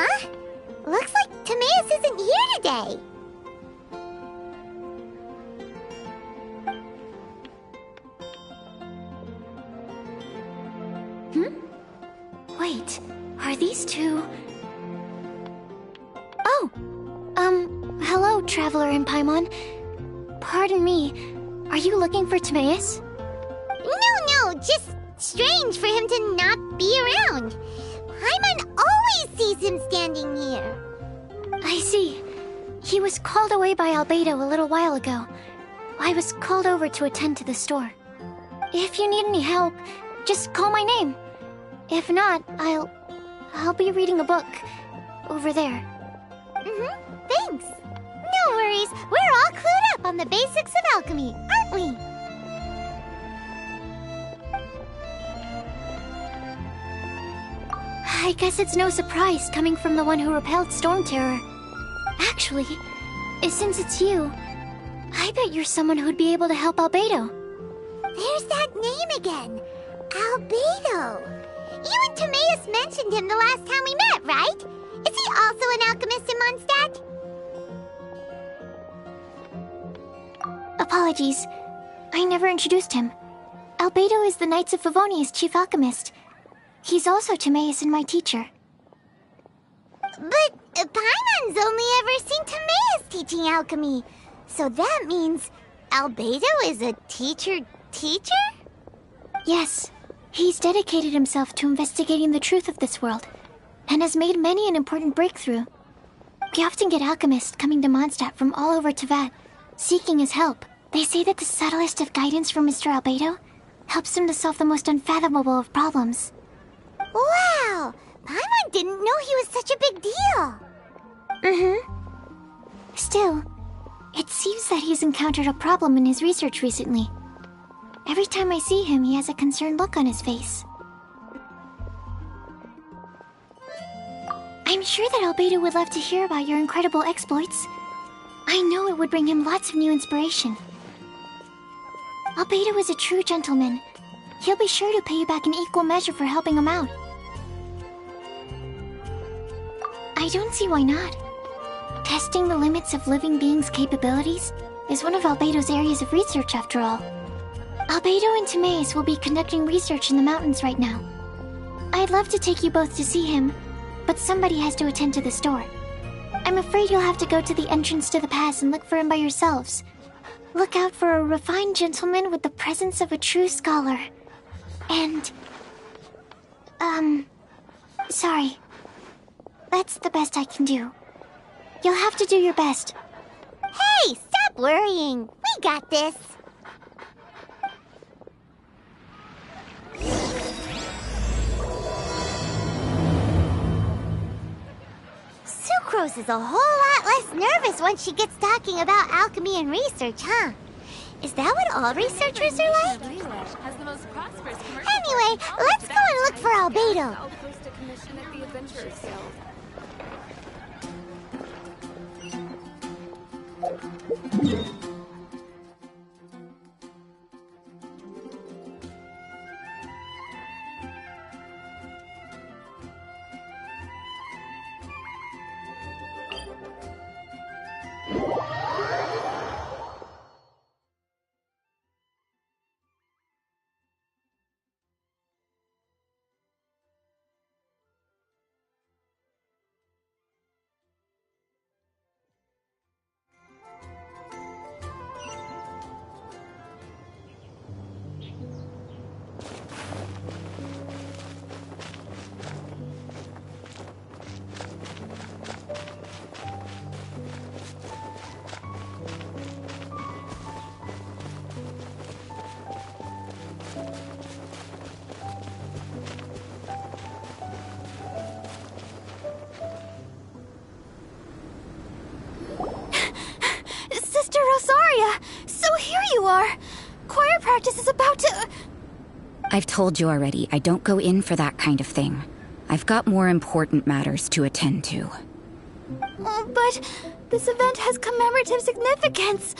Huh? Looks like Timaeus isn't here today. Wait, are these two... Oh! Hello, Traveler in Paimon. Pardon me, are you looking for Timaeus? No, just strange for him to not be around. Paimon always sees him standing here. I see. He was called away by Albedo a little while ago. I was called over to attend to the store. If you need any help, just call my name. If not, I'll be reading a book over there. Thanks. No worries, we're all clued up on the basics of alchemy, aren't we? I guess it's no surprise coming from the one who repelled Storm Terror. Actually, since it's you, I bet you're someone who'd be able to help Albedo. There's that name again. Albedo. You and Timaeus mentioned him the last time we met, right? Is he also an alchemist in Mondstadt? Apologies. I never introduced him. Albedo is the Knights of Favonia's chief alchemist. He's also Timaeus and my teacher. But Paimon's only ever seen Timaeus teaching alchemy. So that means Albedo is a teacher? Yes. He's dedicated himself to investigating the truth of this world, and has made many an important breakthrough. We often get alchemists coming to Mondstadt from all over Teyvat, seeking his help. They say that the subtlest of guidance from Mr. Albedo helps him to solve the most unfathomable of problems. Wow! Paimon didn't know he was such a big deal. Still, it seems that he's encountered a problem in his research recently. Every time I see him, he has a concerned look on his face. I'm sure that Albedo would love to hear about your incredible exploits. I know it would bring him lots of new inspiration. Albedo is a true gentleman. He'll be sure to pay you back in equal measure for helping him out. I don't see why not. Testing the limits of living beings' capabilities is one of Albedo's areas of research, after all. Albedo and Timaeus will be conducting research in the mountains right now. I'd love to take you both to see him, but somebody has to attend to the store. I'm afraid you'll have to go to the entrance to the pass and look for him by yourselves. Look out for a refined gentleman with the presence of a true scholar. And... sorry. That's the best I can do. You'll have to do your best. Hey, stop worrying. We got this. Sucrose is a whole lot less nervous once she gets talking about alchemy and research, huh? Is that what all researchers are like? Anyway, let's go and look for Albedo. So here you are! Choir practice is about to... I've told you already, I don't go in for that kind of thing. I've got more important matters to attend to. But this event has commemorative significance.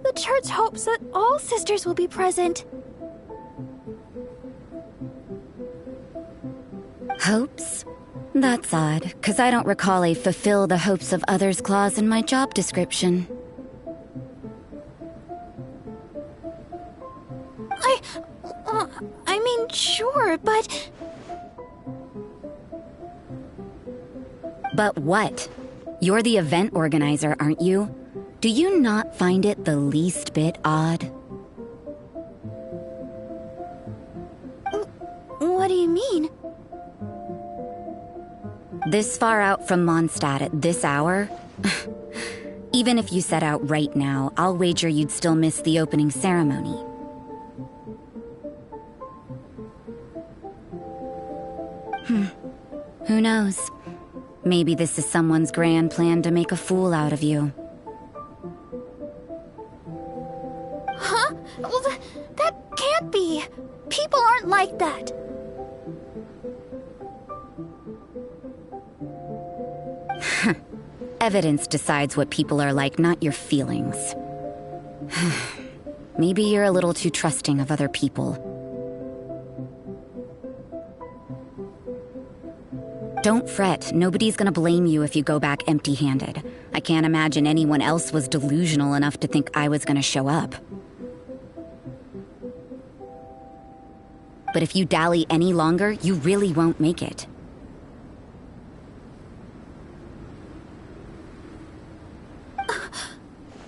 The church hopes that all sisters will be present. Hopes? That's odd, because I don't recall a fulfill the hopes of others clause in my job description. I mean, sure, but... But what? You're the event organizer, aren't you? Do you not find it the least bit odd? What do you mean? This far out from Mondstadt at this hour? Even if you set out right now, I'll wager you'd still miss the opening ceremony. Who knows? Maybe this is someone's grand plan to make a fool out of you. Huh? Well, that can't be. People aren't like that. Evidence decides what people are like, not your feelings. Maybe you're a little too trusting of other people. Don't fret, nobody's gonna blame you if you go back empty-handed. I can't imagine anyone else was delusional enough to think I was gonna show up. But if you dally any longer, you really won't make it.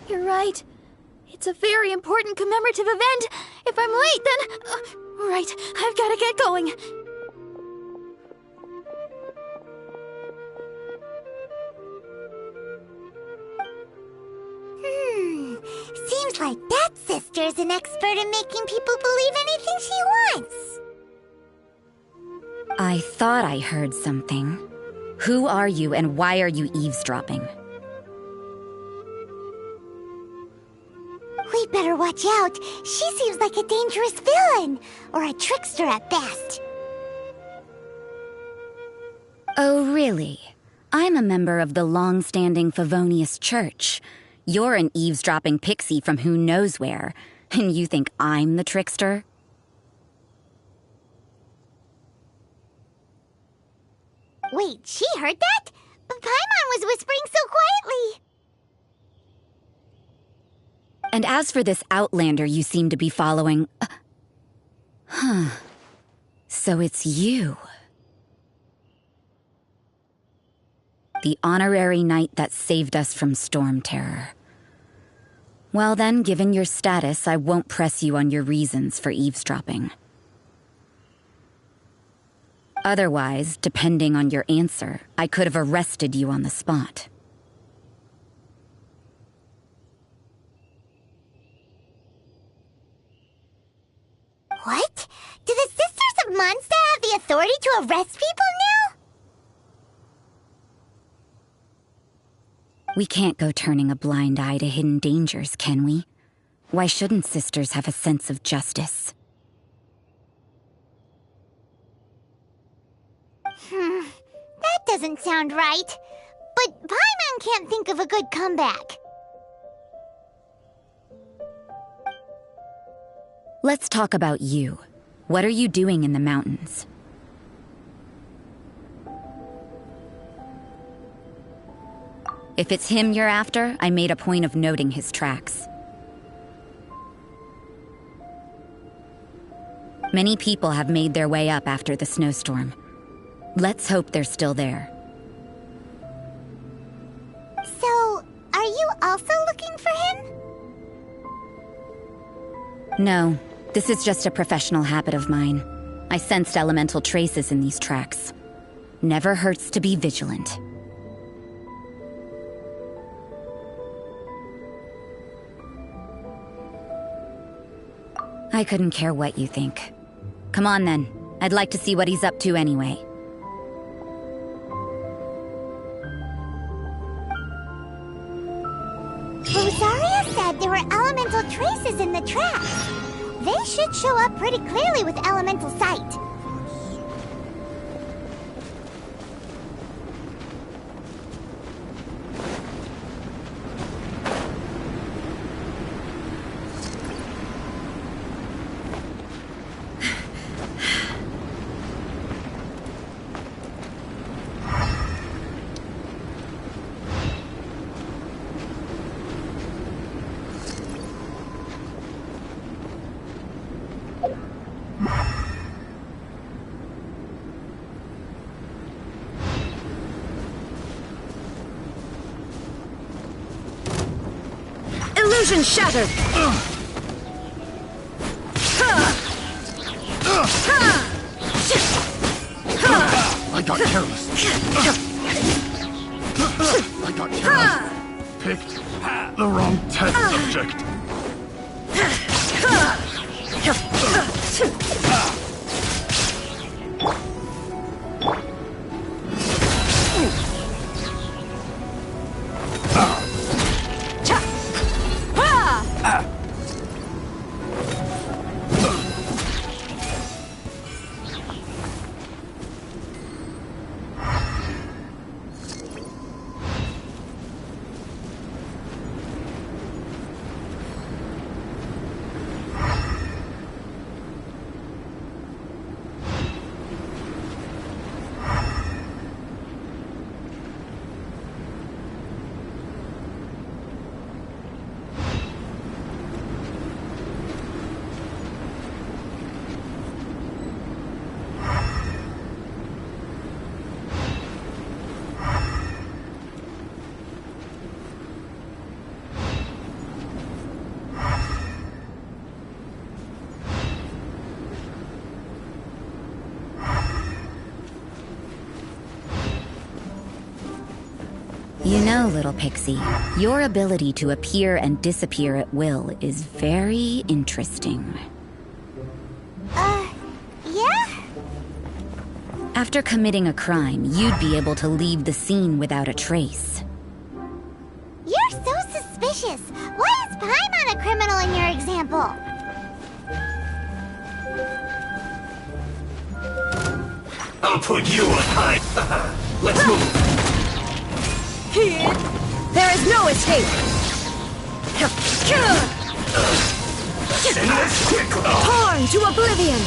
You're right. It's a very important commemorative event. If I'm late, then... right, I've gotta get going. Seems like that sister's an expert in making people believe anything she wants. I thought I heard something. Who are you and why are you eavesdropping? We'd better watch out. She seems like a dangerous villain, or a trickster at best. Oh, really? I'm a member of the long-standing Favonius Church. You're an eavesdropping pixie from who knows where, and you think I'm the trickster? Wait, she heard that? But Paimon was whispering so quietly. And as for this outlander you seem to be following... So it's you. The honorary knight that saved us from storm terror. Well then, given your status, I won't press you on your reasons for eavesdropping. Otherwise, depending on your answer, I could have arrested you on the spot. What? Do the Sisters of Mondstadt have the authority to arrest people now? We can't go turning a blind eye to hidden dangers, can we? Why shouldn't sisters have a sense of justice? That doesn't sound right. But Paimon can't think of a good comeback. Let's talk about you. What are you doing in the mountains? If it's him you're after, I made a point of noting his tracks. Many people have made their way up after the snowstorm. Let's hope they're still there. So, are you also looking for him? No, this is just a professional habit of mine. I sensed elemental traces in these tracks. Never hurts to be vigilant. I couldn't care what you think. Come on then. I'd like to see what he's up to anyway. Rosaria said there were elemental traces in the tracks. They should show up pretty clearly with elemental sight. Vision shattered! I got careless. I got careless. Picked the wrong test subject. You know, little pixie, your ability to appear and disappear at will is very interesting. Yeah? After committing a crime, you'd be able to leave the scene without a trace. You're so suspicious. Why is Paimon a criminal in your example? I'll put you on high. Let's move. There is no escape! Send this quickly. Torn to oblivion!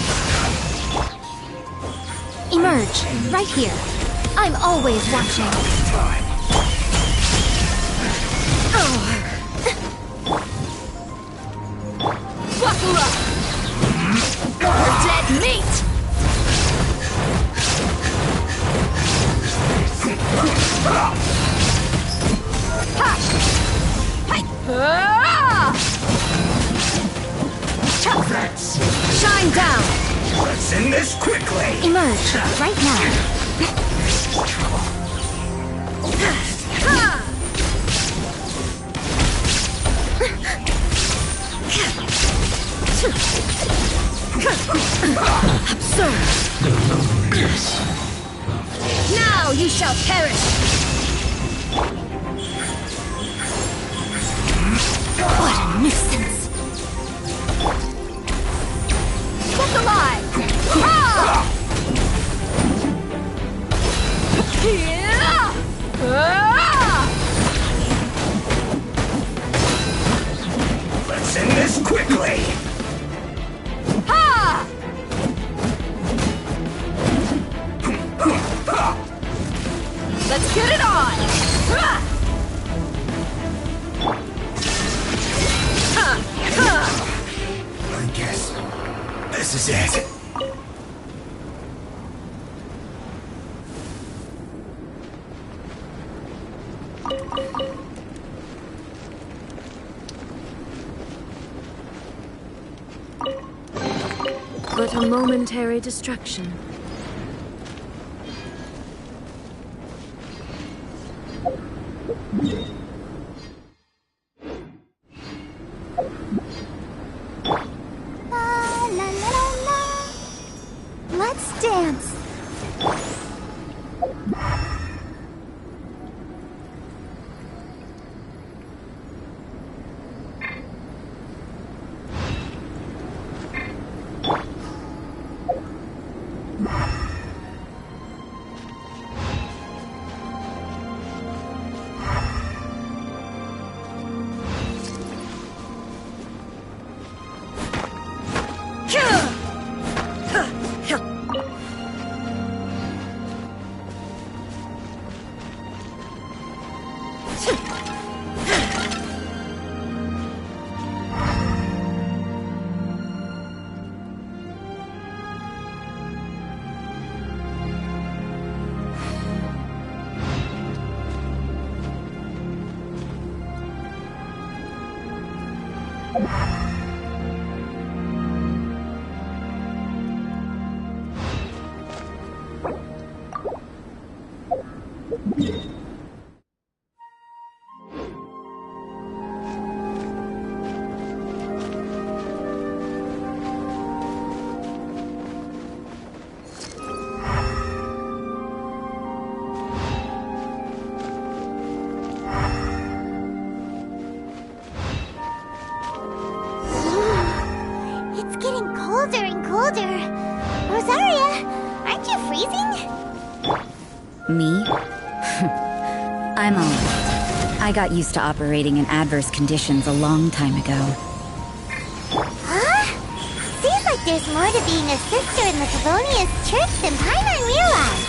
Emerge, right here. I'm always watching. Buckle up! You're dead meat! Shine down! Let's end this quickly. Emerge, right now. Absurd! Now you shall perish! What a nuisance. Look alive! Ah! Let's end this quickly. Ha! Let's get it on! I guess this is it. But a momentary distraction. La la la la. Let's dance. colder and colder. Rosaria, aren't you freezing? Me? I'm alright. I got used to operating in adverse conditions a long time ago. Huh? Seems like there's more to being a sister in the Favonius Church than Paimon realized.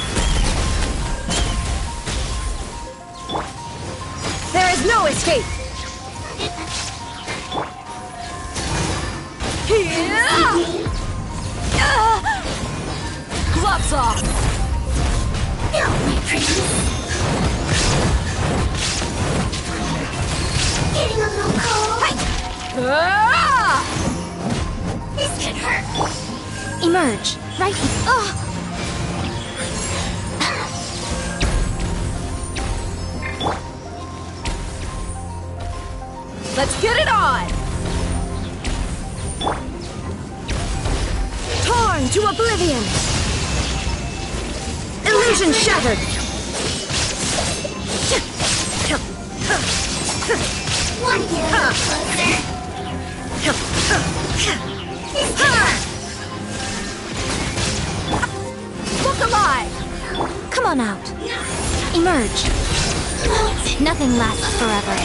There is no escape! Gloves off! No, my prince. Getting a little cold. This could hurt. Emerge. Right here. Let's get it on! Torn to oblivion! Illusion shattered! One year closer. Look alive! Come on out. Emerge. Nothing lasts forever.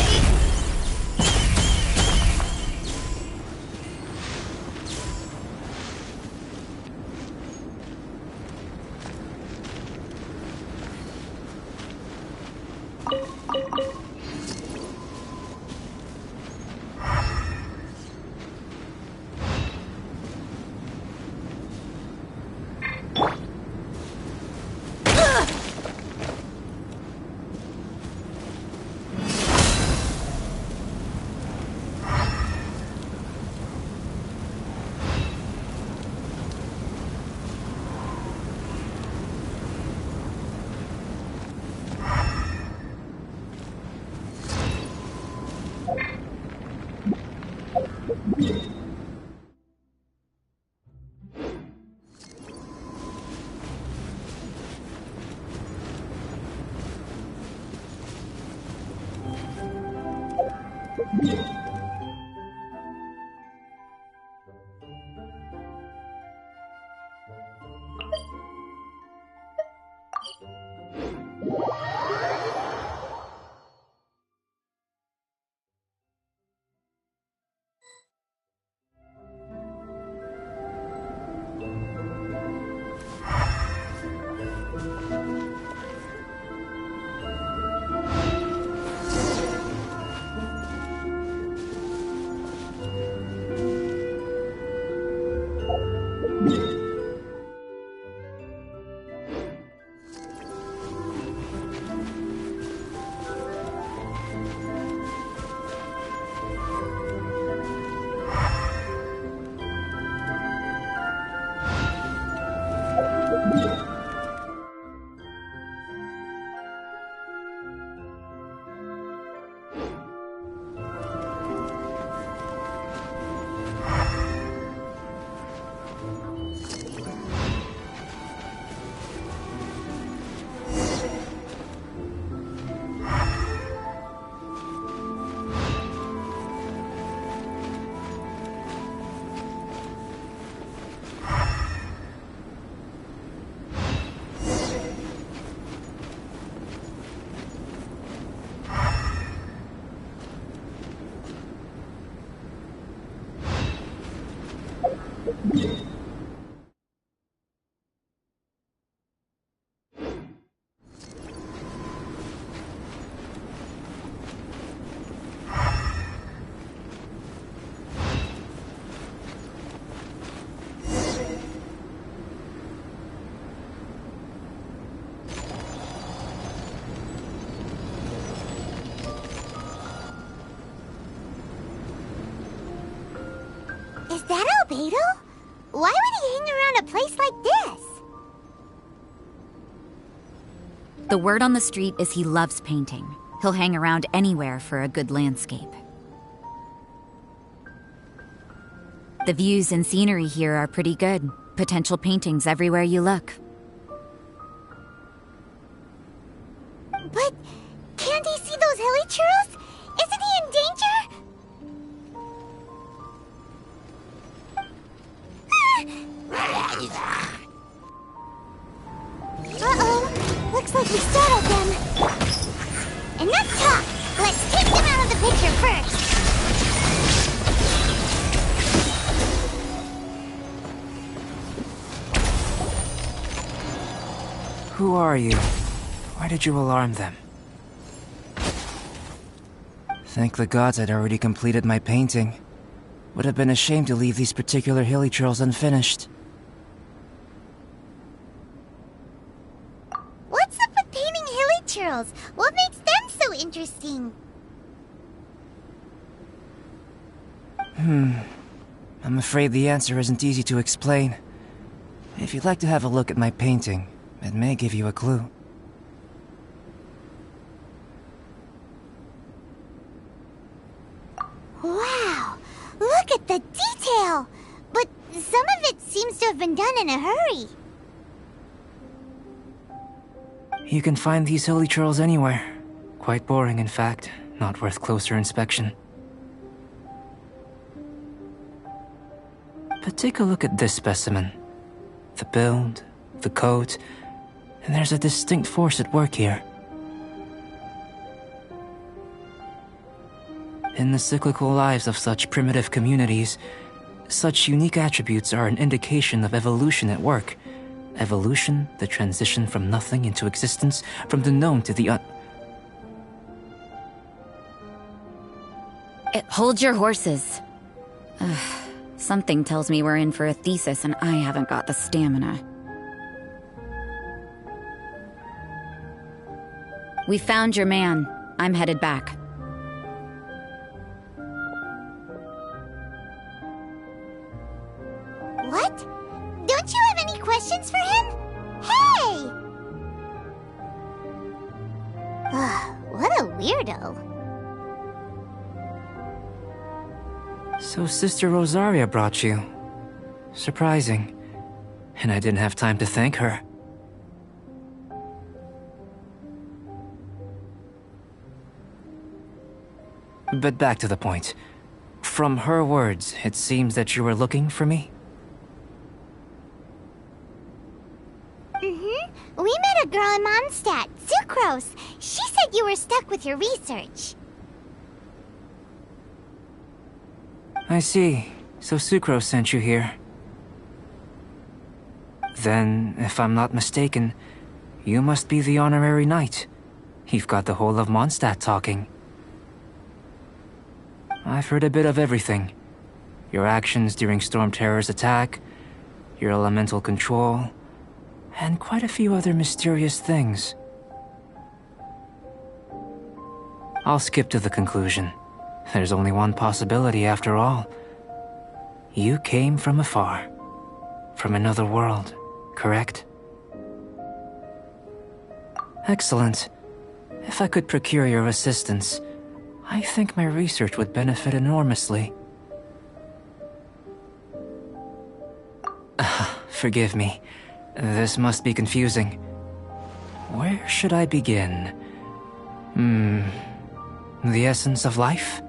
Is that Albedo? Why would he hang around a place like this? The word on the street is he loves painting. He'll hang around anywhere for a good landscape. The views and scenery here are pretty good. Potential paintings everywhere you look. But can't he see those hilichurls? Isn't he in danger? Uh-oh. Looks like we startled them. Enough talk. Let's take them out of the picture first. Who are you? Why did you alarm them? Thank the gods I'd already completed my painting. Would have been a shame to leave these particular hilly trails unfinished. What's up with painting hilly churls? What makes them so interesting? I'm afraid the answer isn't easy to explain. If you'd like to have a look at my painting, it may give you a clue. Wow! Look at the detail! But some of it seems to have been done in a hurry. You can find these hilly trails anywhere. Quite boring, in fact. Not worth closer inspection. But take a look at this specimen. The build, the coat, and there's a distinct force at work here. In the cyclical lives of such primitive communities, such unique attributes are an indication of evolution at work. Evolution, the transition from nothing into existence, from the known to the Hold your horses. Something tells me we're in for a thesis and I haven't got the stamina. We found your man. I'm headed back. What? Don't you have any questions for him? Hey! What a weirdo. So Sister Rosaria brought you. Surprising. And I didn't have time to thank her. But back to the point. From her words, it seems that you were looking for me? We met a girl in Mondstadt, Sucrose. She said you were stuck with your research. I see. So Sucrose sent you here. Then, if I'm not mistaken, you must be the honorary knight. You've got the whole of Mondstadt talking. I've heard a bit of everything. Your actions during Storm Terror's attack, your elemental control, and quite a few other mysterious things. I'll skip to the conclusion. There's only one possibility after all. You came from afar. From another world, correct? Excellent. If I could procure your assistance, I think my research would benefit enormously. Forgive me. This must be confusing. Where should I begin? The essence of life?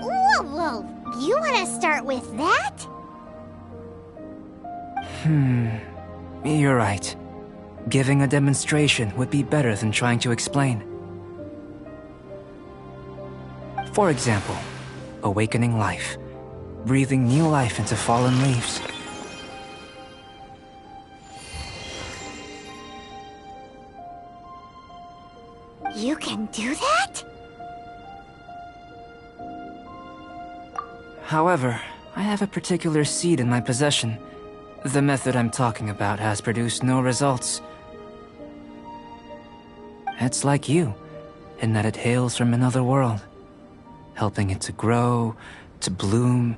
Whoa! You want to start with that? You're right. Giving a demonstration would be better than trying to explain. For example, awakening life. Breathing new life into fallen leaves. You can do that? However, I have a particular seed in my possession. The method I'm talking about has produced no results. It's like you, in that it hails from another world. Helping it to grow, to bloom.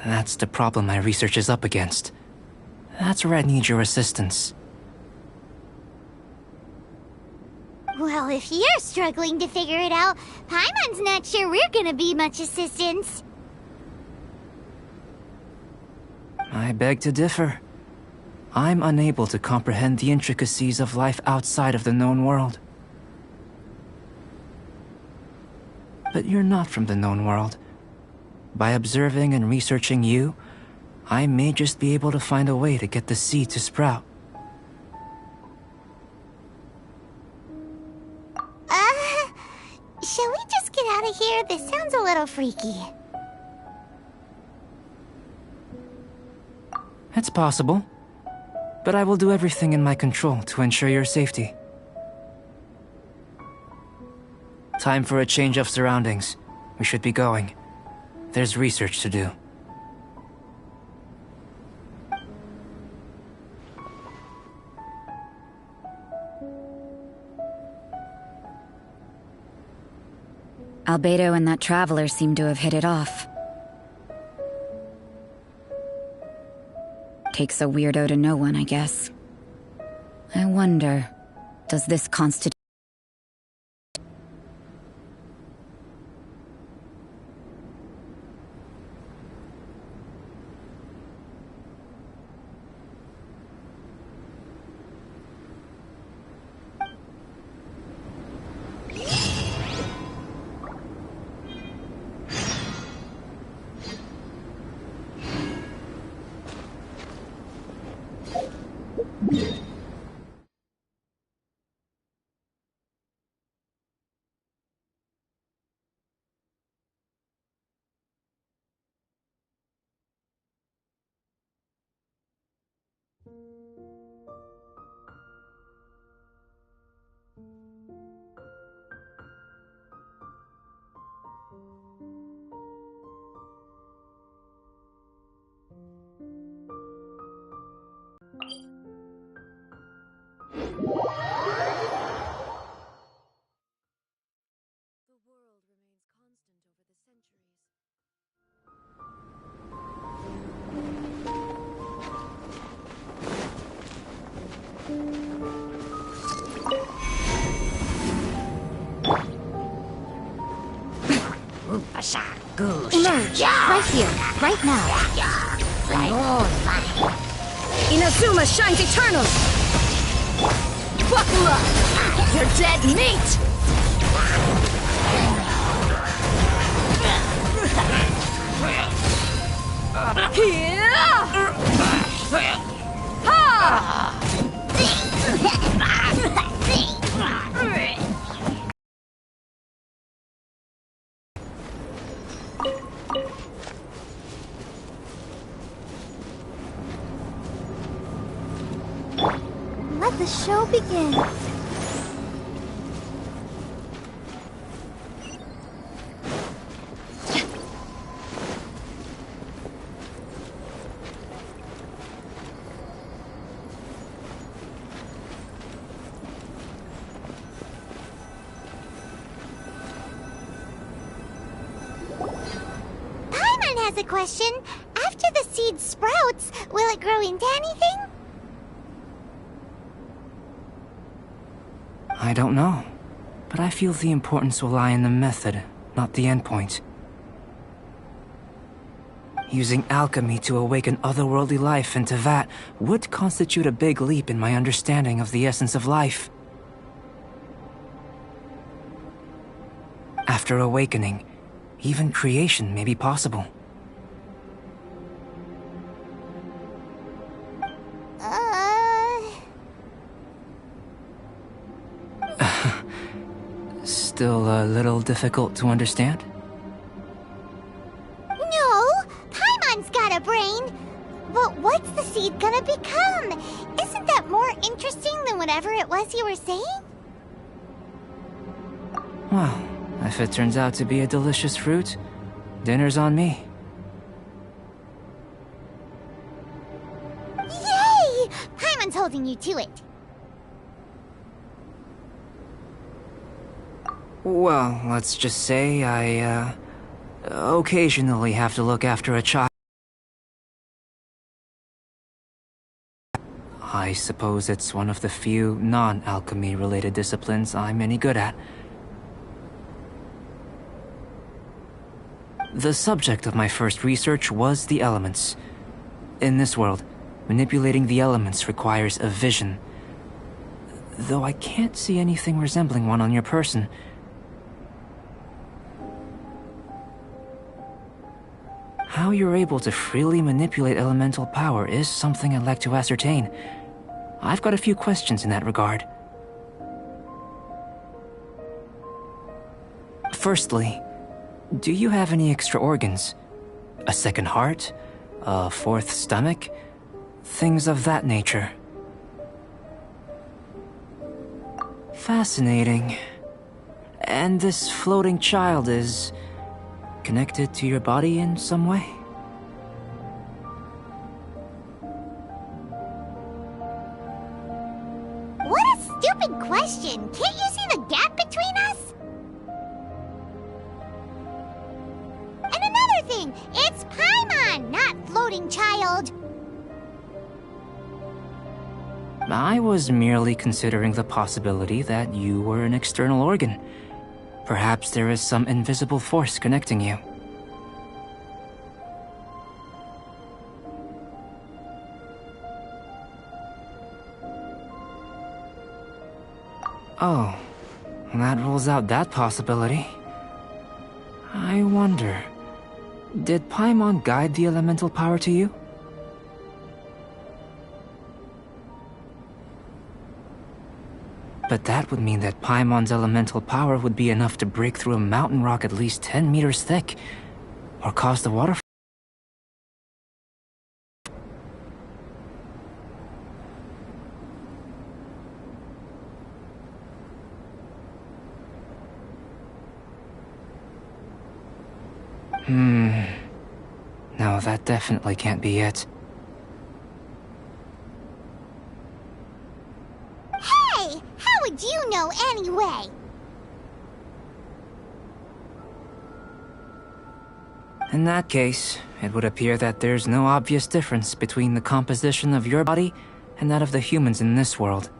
That's the problem my research is up against. That's where I need your assistance. Well, if you're struggling to figure it out, Paimon's not sure we're gonna be much assistance. I beg to differ. I'm unable to comprehend the intricacies of life outside of the known world. But you're not from the known world. By observing and researching you, I may just be able to find a way to get the seed to sprout. Shall we just get out of here? This sounds a little freaky. It's possible. But I will do everything in my control to ensure your safety. Time for a change of surroundings. We should be going. There's research to do. Albedo and that traveler seem to have hit it off. Takes a weirdo to know one, I guess. I wonder, does this constitute... Emerge! Right here, right now. Inazuma shines eternal! Buckle up! You're dead meat! Let the show begin. Paimon has a question. After the seed sprouts, will it grow into anything? I don't know, but I feel the importance will lie in the method, not the endpoint. Using alchemy to awaken otherworldly life into that would constitute a big leap in my understanding of the essence of life. After awakening, even creation may be possible. Still a little difficult to understand? No! Paimon's got a brain! But what's the seed gonna become? Isn't that more interesting than whatever it was you were saying? Well, if it turns out to be a delicious fruit, dinner's on me. Yay! Paimon's holding you to it. Well, let's just say I, occasionally have to look after a child. I suppose it's one of the few non-alchemy related disciplines I'm any good at. The subject of my first research was the elements. In this world, manipulating the elements requires a vision. Though I can't see anything resembling one on your person. how you're able to freely manipulate elemental power is something I'd like to ascertain. I've got a few questions in that regard. Firstly, do you have any extra organs? A second heart? A fourth stomach? Things of that nature. Fascinating. And this floating child is connected to your body in some way? What a stupid question! Can't you see the gap between us? And another thing, it's Paimon, not floating child. I was merely considering the possibility that you were an external organ. Perhaps there is some invisible force connecting you. Oh, that rules out that possibility. I wonder, did Paimon guide the elemental power to you? But that would mean that Paimon's elemental power would be enough to break through a mountain rock at least 10 meters thick, or cause the water. No, that definitely can't be it. Hey! How would you know anyway? In that case, it would appear that there's no obvious difference between the composition of your body and that of the humans in this world.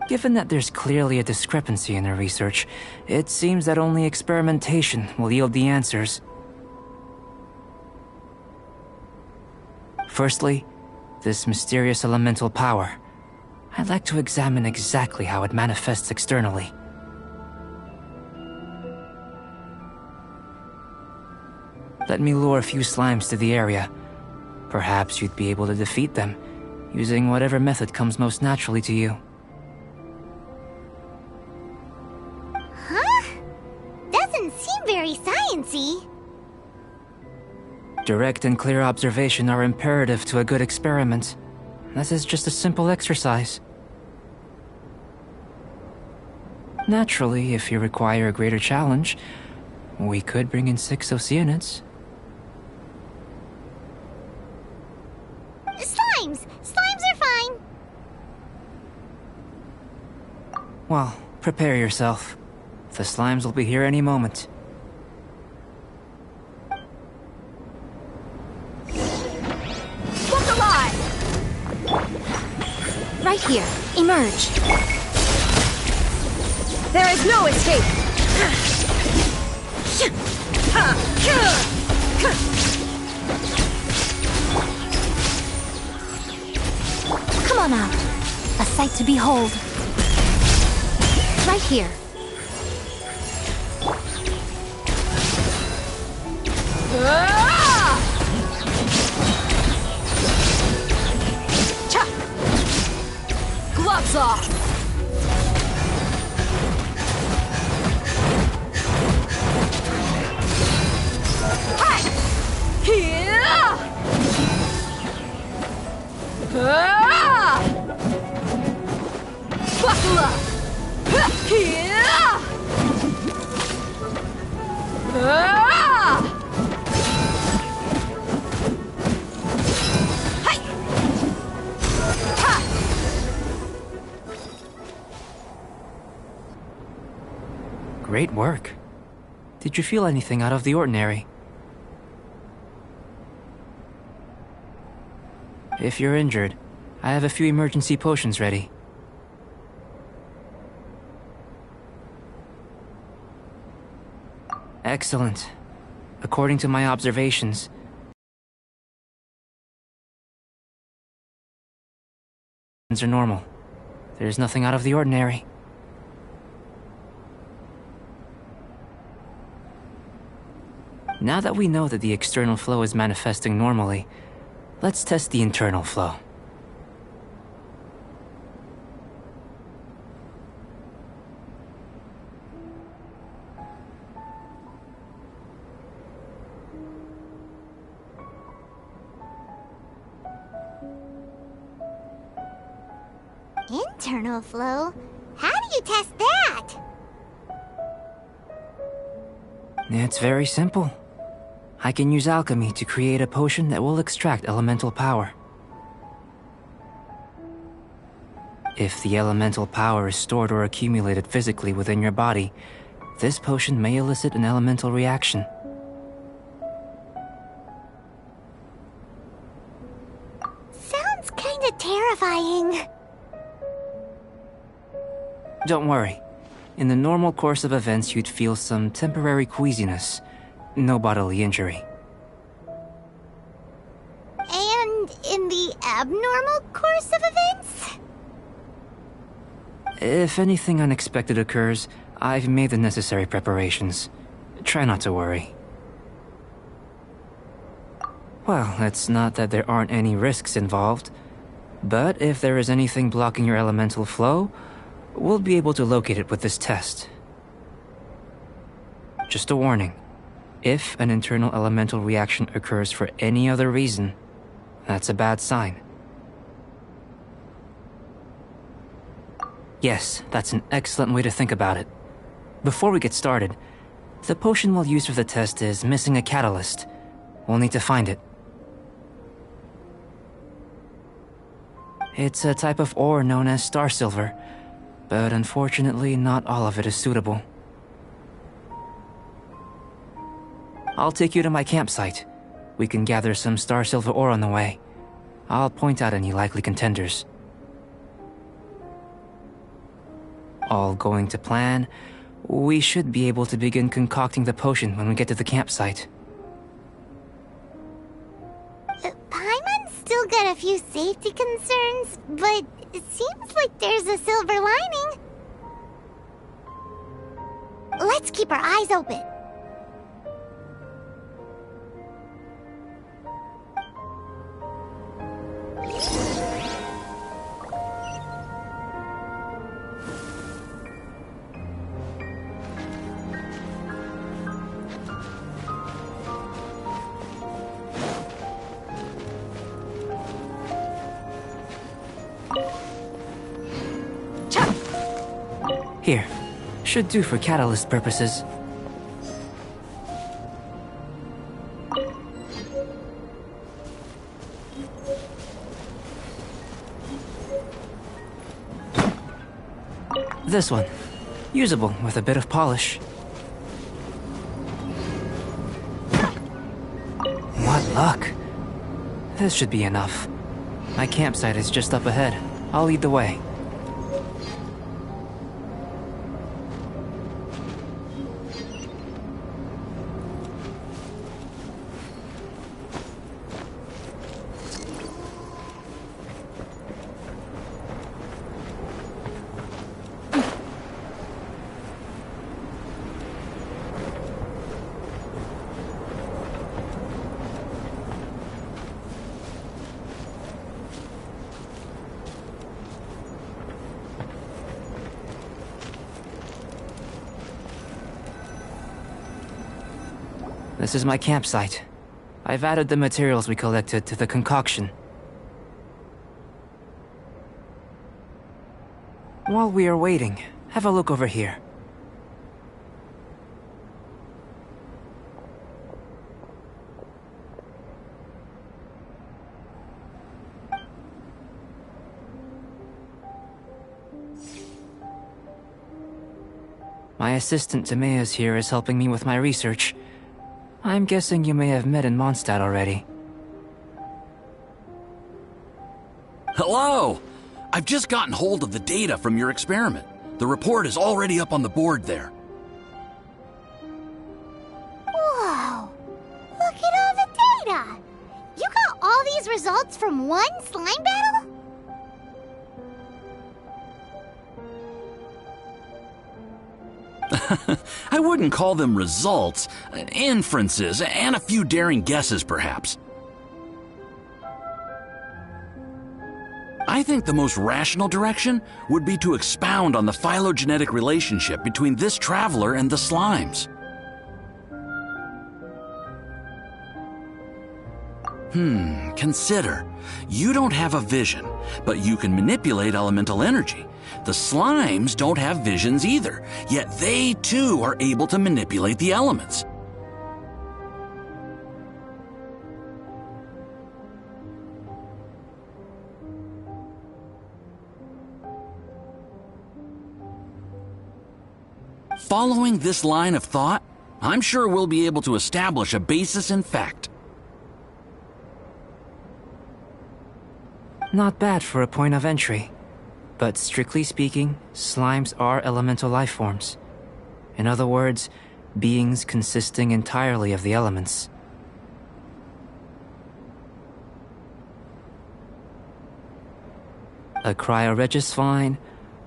Given that there's clearly a discrepancy in the research, it seems that only experimentation will yield the answers. Firstly, this mysterious elemental power. I'd like to examine exactly how it manifests externally. Let me lure a few slimes to the area. Perhaps you'd be able to defeat them, using whatever method comes most naturally to you. Huh? Doesn't seem very science-y. Direct and clear observation are imperative to a good experiment. This is just a simple exercise. Naturally, if you require a greater challenge, we could bring in 6 Oceanids. Slimes! Slimes are fine! Well, prepare yourself. The slimes will be here any moment. Look alive! Right here. Emerge. There is no escape! Come on out. A sight to behold. Right here. Cha! Gloves off! Hi! Here! Buckle up! Here! Great work. Did you feel anything out of the ordinary? If you're injured, I have a few emergency potions ready. Excellent. According to my observations, are normal. There's nothing out of the ordinary. Now that we know that the external flow is manifesting normally, let's test the internal flow. Internal flow? How do you test that? It's very simple. I can use alchemy to create a potion that will extract elemental power. If the elemental power is stored or accumulated physically within your body, this potion may elicit an elemental reaction. Sounds kinda terrifying. Don't worry. In the normal course of events, you'd feel some temporary queasiness. No bodily injury. And in the abnormal course of events? If anything unexpected occurs, I've made the necessary preparations. Try not to worry. Well, it's not that there aren't any risks involved. But if there is anything blocking your elemental flow, we'll be able to locate it with this test. Just a warning. If an internal elemental reaction occurs for any other reason, that's a bad sign. Yes, that's an excellent way to think about it. Before we get started, the potion we'll use for the test is missing a catalyst. We'll need to find it. It's a type of ore known as star silver, but unfortunately not all of it is suitable. I'll take you to my campsite. We can gather some star silver ore on the way. I'll point out any likely contenders. All going to plan, we should be able to begin concocting the potion when we get to the campsite. Paimon's still got a few safety concerns, but it seems like there's a silver lining. Let's keep our eyes open. Here. Should do for catalyst purposes. This one. Usable with a bit of polish. What luck. This should be enough. My campsite is just up ahead. I'll lead the way. This is my campsite. I've added the materials we collected to the concoction. While we are waiting, have a look over here. My assistant Timaeus here is helping me with my research. I'm guessing you may have met in Mondstadt already. Hello! I've just gotten hold of the data from your experiment. The report is already up on the board there. Whoa! Look at all the data! You got all these results from one slime battle? I wouldn't call them results, inferences, and a few daring guesses, perhaps. I think the most rational direction would be to expound on the phylogenetic relationship between this traveler and the slimes. Consider. You don't have a vision, but you can manipulate elemental energy. The slimes don't have visions either, yet they too are able to manipulate the elements. Following this line of thought, I'm sure we'll be able to establish a basis in fact. Not bad for a point of entry. But strictly speaking, slimes are elemental life forms. In other words, beings consisting entirely of the elements. A cryoregisvine,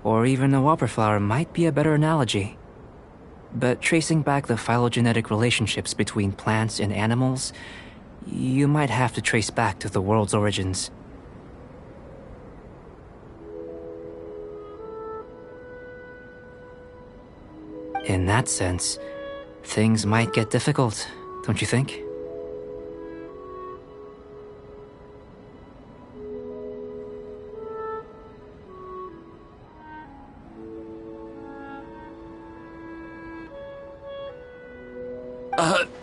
or even a whopperflower might be a better analogy. But tracing back the phylogenetic relationships between plants and animals, you might have to trace back to the world's origins. In that sense, things might get difficult, don't you think?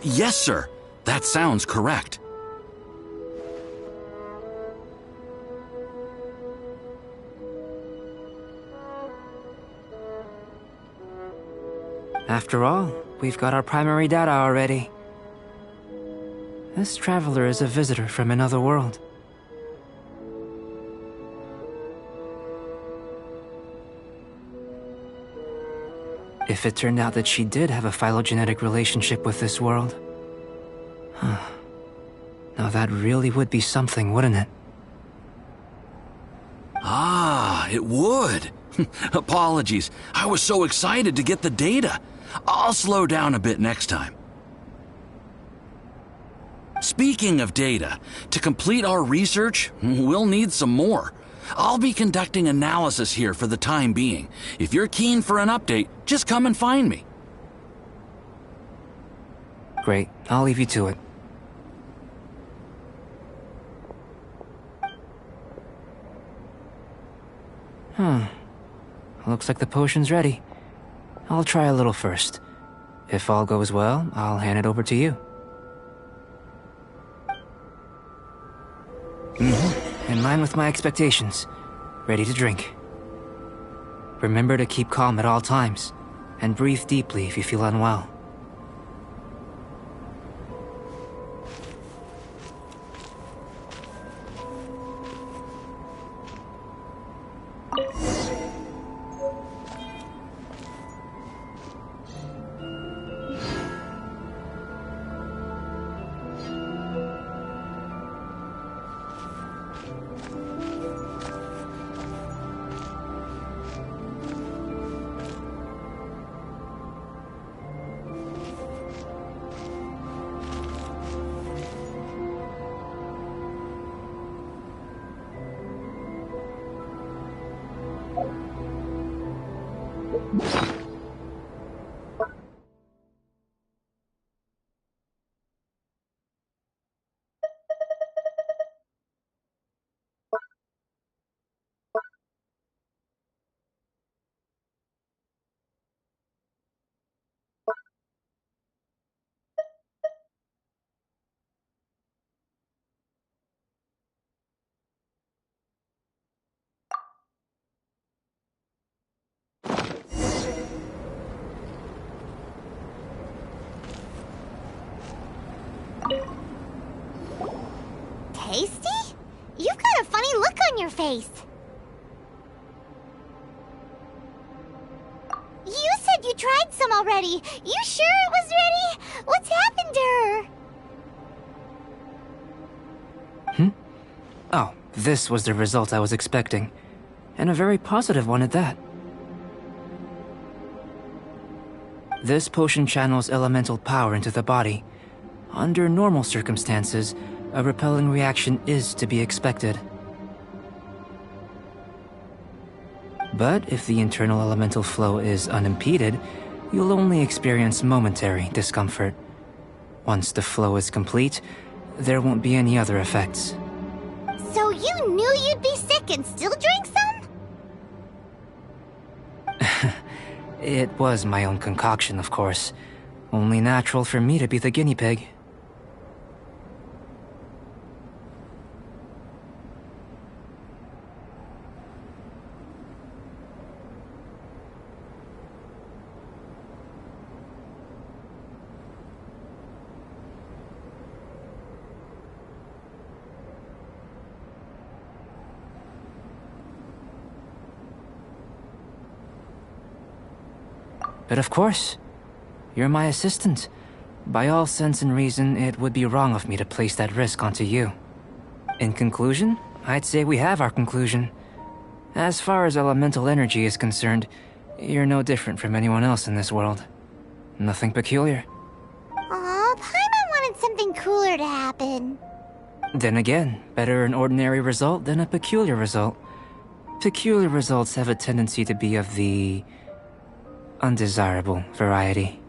Yes, sir. That sounds correct. After all, we've got our primary data already. This traveler is a visitor from another world. If it turned out that she did have a phylogenetic relationship with this world... Now that really would be something, wouldn't it? Ah, it would. Apologies. I was so excited to get the data. I'll slow down a bit next time. Speaking of data, to complete our research, we'll need some more. I'll be conducting analysis here for the time being. If you're keen for an update, just come and find me. Great. I'll leave you to it. Looks like the potion's ready. I'll try a little first. If all goes well, I'll hand it over to you. In line with my expectations. Ready to drink. Remember to keep calm at all times, and breathe deeply if you feel unwell. Tasty? You've got a funny look on your face. You said you tried some already. You sure it was ready? What's happened to her? Oh, this was the result I was expecting. And a very positive one at that. This potion channels elemental power into the body. Under normal circumstances, a repelling reaction is to be expected. But if the internal elemental flow is unimpeded, you'll only experience momentary discomfort. Once the flow is complete, there won't be any other effects. So you knew you'd be sick and still drank some? It was my own concoction, of course. Only natural for me to be the guinea pig. But of course, you're my assistant. By all sense and reason, it would be wrong of me to place that risk onto you. In conclusion, I'd say we have our conclusion. As far as elemental energy is concerned, you're no different from anyone else in this world. Nothing peculiar. Aw, Paimon wanted something cooler to happen. Then again, better an ordinary result than a peculiar result. Peculiar results have a tendency to be of the undesirable variety.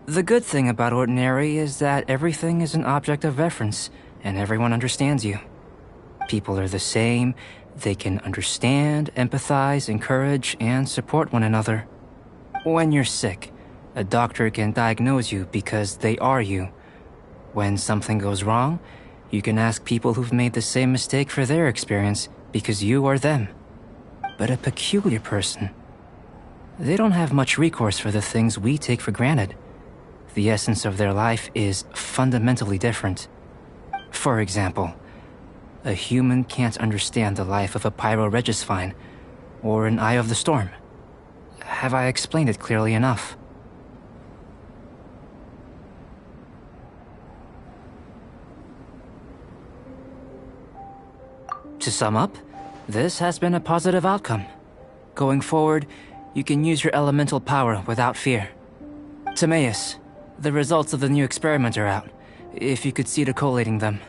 The good thing about Ordinary is that everything is an object of reference, and everyone understands you. People are the same, they can understand, empathize, encourage, and support one another. When you're sick, a doctor can diagnose you because they are you. When something goes wrong, you can ask people who've made the same mistake for their experience because you are them. But a peculiar person, they don't have much recourse for the things we take for granted. The essence of their life is fundamentally different. For example, a human can't understand the life of a pyroregisvine or an Eye of the Storm. Have I explained it clearly enough? To sum up, this has been a positive outcome. Going forward, you can use your elemental power without fear. Timaeus, the results of the new experiment are out. If you could see to collating them.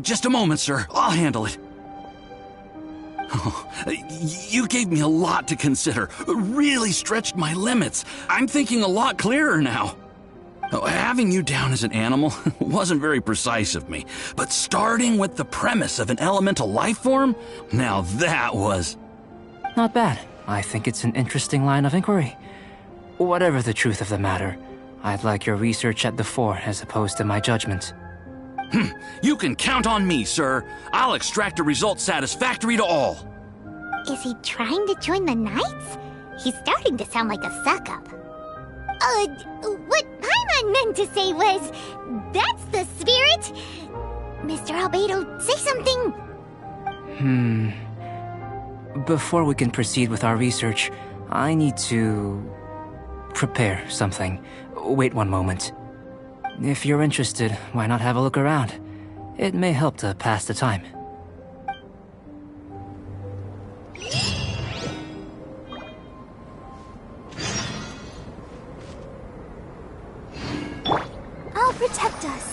Just a moment, sir. I'll handle it. Oh, you gave me a lot to consider. Really stretched my limits. I'm thinking a lot clearer now. Having you down as an animal wasn't very precise of me, but starting with the premise of an elemental life form, now that was... Not bad. I think it's an interesting line of inquiry. Whatever the truth of the matter, I'd like your research at the fore as opposed to my judgment. You can count on me, sir. I'll extract a result satisfactory to all. Is he trying to join the Knights? He's starting to sound like a suck-up. What Paimon meant to say was, that's the spirit! Mr. Albedo, say something! Before we can proceed with our research, I need to... prepare something. Wait one moment. If you're interested, why not have a look around? It may help to pass the time. I'll protect us.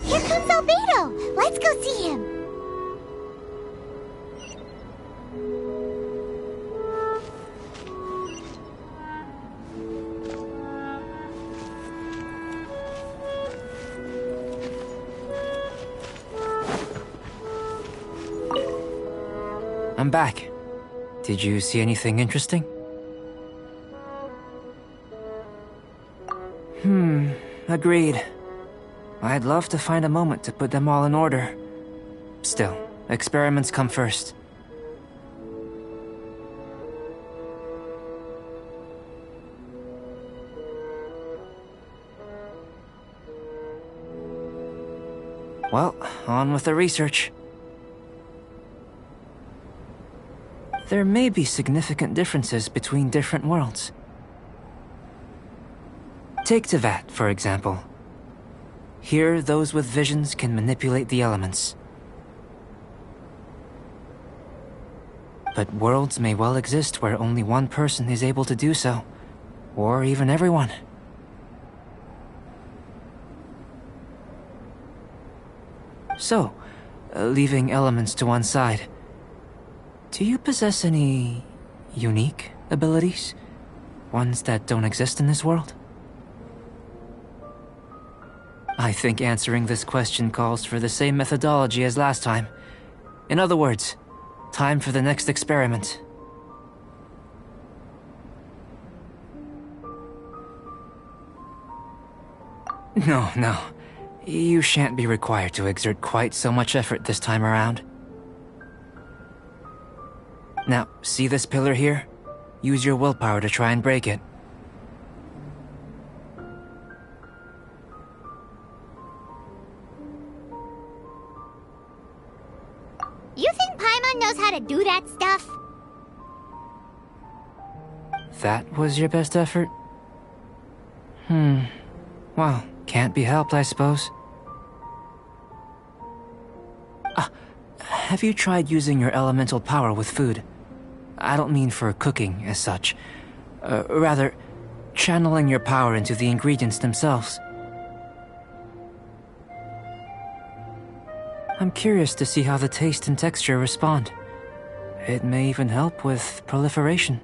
Here comes Albedo! Let's go see him! I'm back. Did you see anything interesting? Agreed. I'd love to find a moment to put them all in order. Still, experiments come first. Well, on with the research. There may be significant differences between different worlds. Take Tevat, for example. Here, those with visions can manipulate the elements. But worlds may well exist where only one person is able to do so, or even everyone. So, leaving elements to one side, do you possess any unique abilities? Ones that don't exist in this world? I think answering this question calls for the same methodology as last time. In other words, time for the next experiment. No. You shan't be required to exert quite so much effort this time around. Now, see this pillar here? Use your willpower to try and break it. You think Paimon knows how to do that stuff? That was your best effort? Well, can't be helped, I suppose. Have you tried using your elemental power with food? I don't mean for cooking as such. Rather, channeling your power into the ingredients themselves. I'm curious to see how the taste and texture respond. It may even help with proliferation.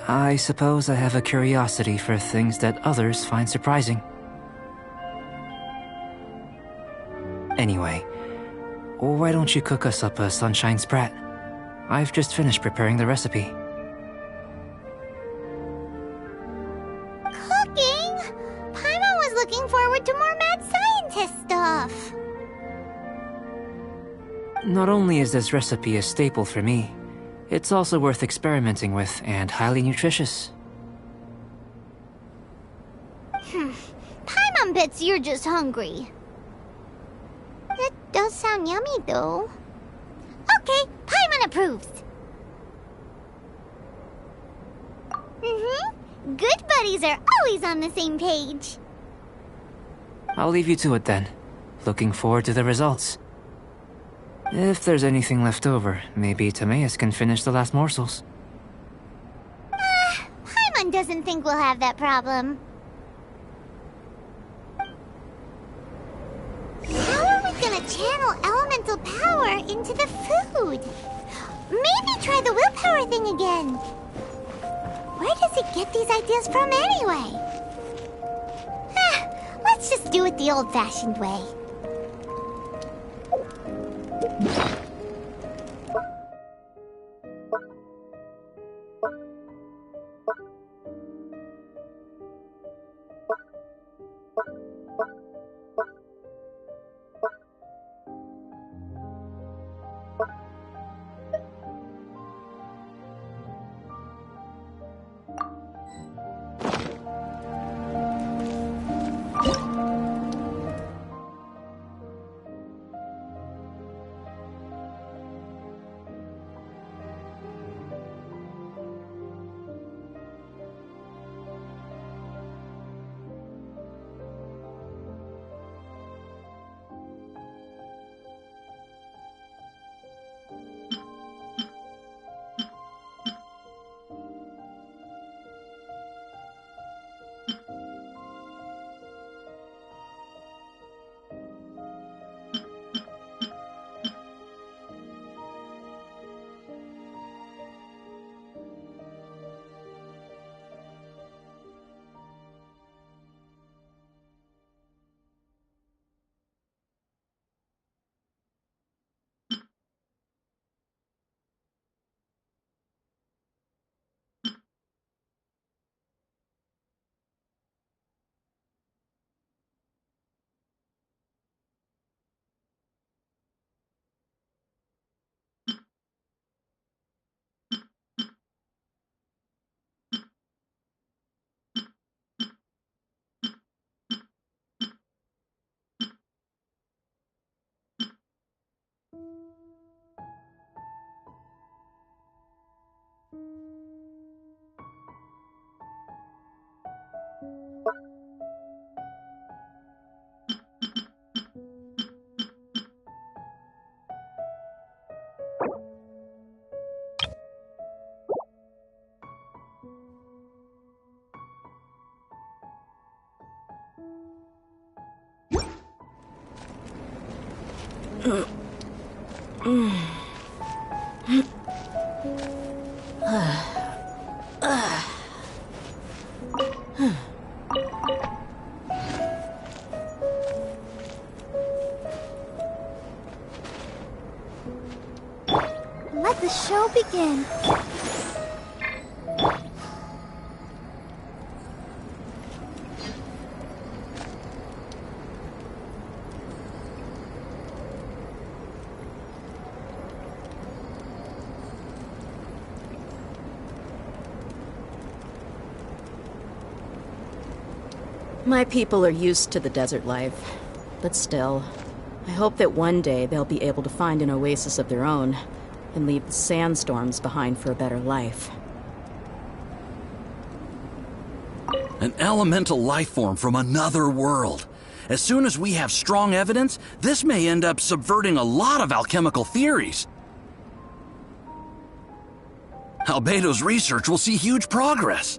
I suppose I have a curiosity for things that others find surprising. Anyway, why don't you cook us up a sunshine sprat? I've just finished preparing the recipe. Cooking? Paimon was looking forward to more mad scientist stuff. Not only is this recipe a staple for me, it's also worth experimenting with and highly nutritious. Paimon bets you're just hungry. That does sound yummy, though. Okay, Paimon approves. Good buddies are always on the same page. I'll leave you to it then. Looking forward to the results. If there's anything left over, maybe Timaeus can finish the last morsels. Paimon doesn't think we'll have that problem. How are we gonna channel elemental power into the food? Maybe try the willpower thing again. Where does he get these ideas from anyway? Let's just do it the old-fashioned way. Let the show begin. My people are used to the desert life, but still, I hope that one day they'll be able to find an oasis of their own and leave the sandstorms behind for a better life. An elemental life form from another world. As soon as we have strong evidence, this may end up subverting a lot of alchemical theories. Albedo's research will see huge progress.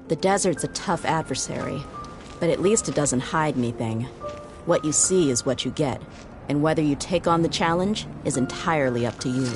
The desert's a tough adversary, but at least it doesn't hide anything. What you see is what you get, and whether you take on the challenge is entirely up to you.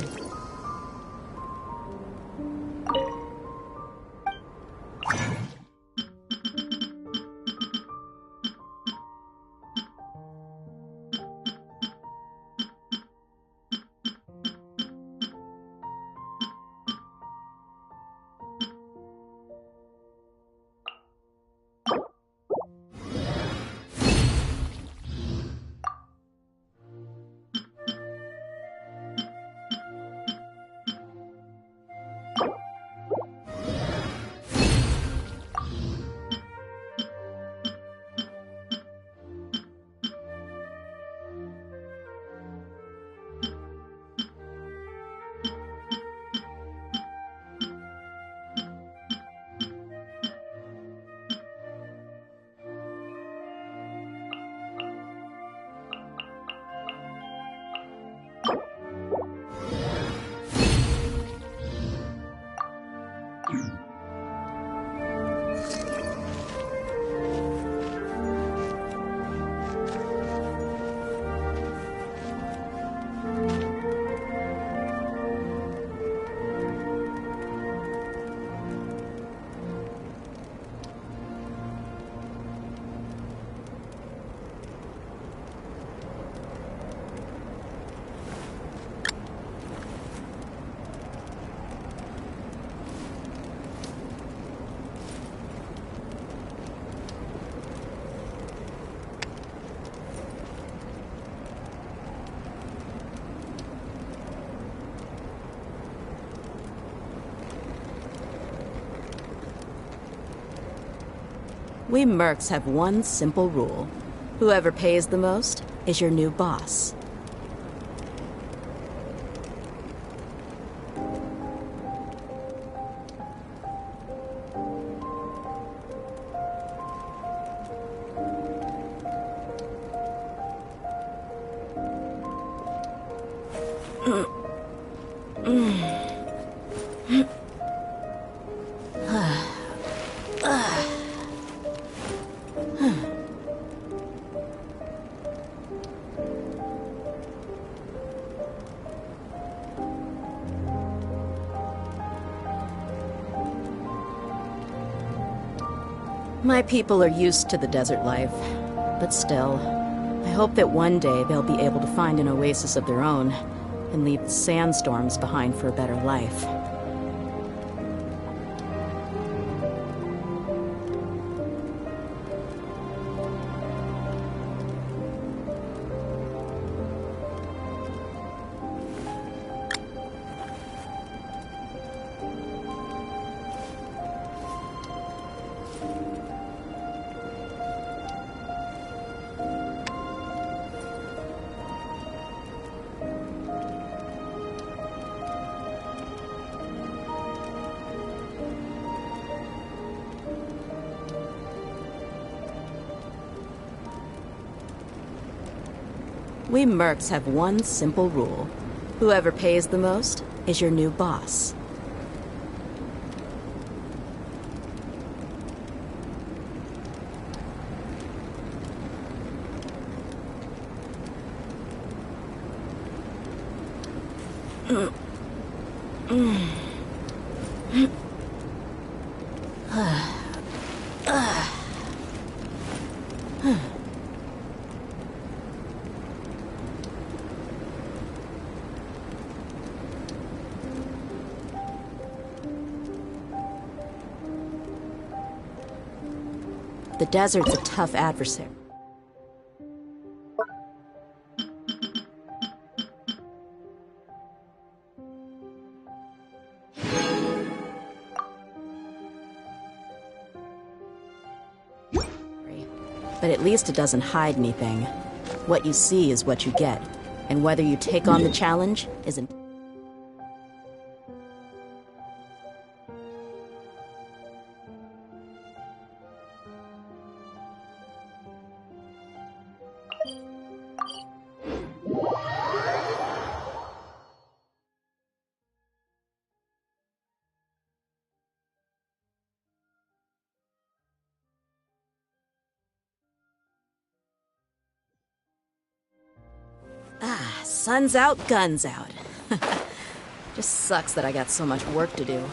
We mercs have one simple rule. Whoever pays the most is your new boss. My people are used to the desert life, but still, I hope that one day they'll be able to find an oasis of their own and leave the sandstorms behind for a better life. We mercs have one simple rule. Whoever pays the most is your new boss. The desert's a tough adversary. But at least it doesn't hide anything. What you see is what you get, and whether you take on the challenge isn't. Sun's out, guns out. Just sucks that I got so much work to do.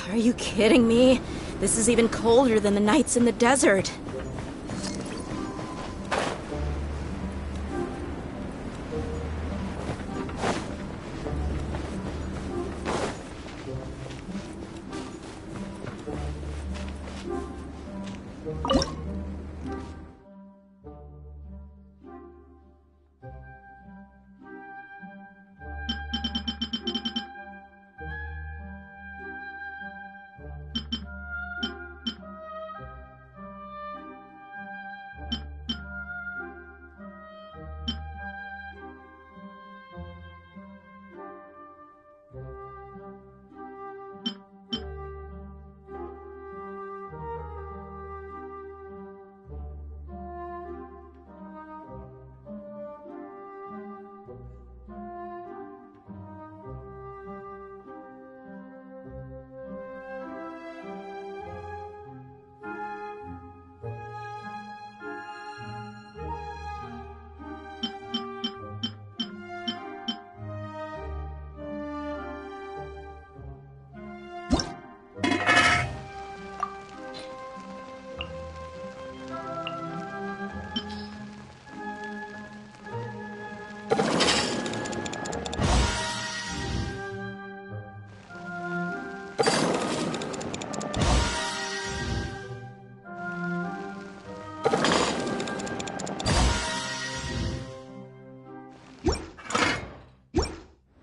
Are you kidding me? This is even colder than the nights in the desert.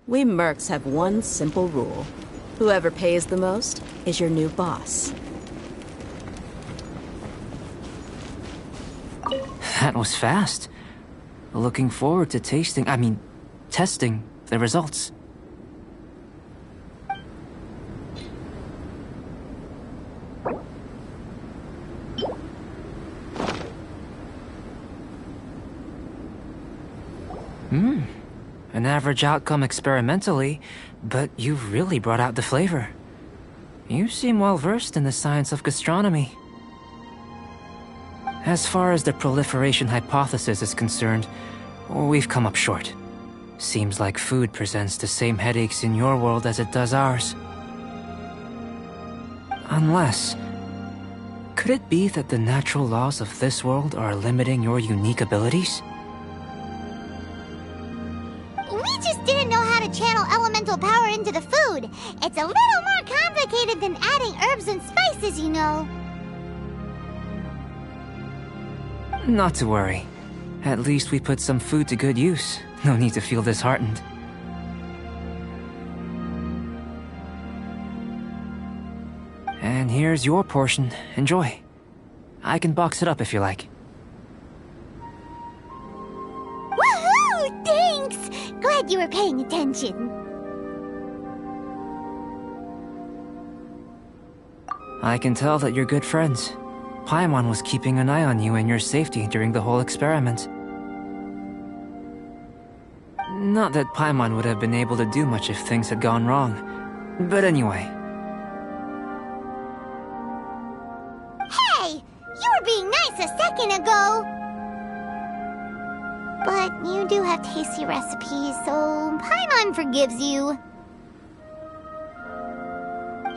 We mercs have one simple rule. Whoever pays the most is your new boss. That was fast. Looking forward to testing the results. An average outcome experimentally, but you've really brought out the flavor. You seem well versed in the science of gastronomy. As far as the proliferation hypothesis is concerned, we've come up short. Seems like food presents the same headaches in your world as it does ours. Unless... could it be that the natural laws of this world are limiting your unique abilities? We just didn't know how to channel elemental power into the food. It's a little more complicated than adding herbs and spices, you know. Not to worry. At least we put some food to good use. No need to feel disheartened. And here's your portion. Enjoy. I can box it up if you like. Woohoo! Thanks! Glad you were paying attention. I can tell that you're good friends. Paimon was keeping an eye on you and your safety during the whole experiment. Not that Paimon would have been able to do much if things had gone wrong. But anyway. Hey! You were being nice a second ago! But you do have tasty recipes, so Paimon forgives you.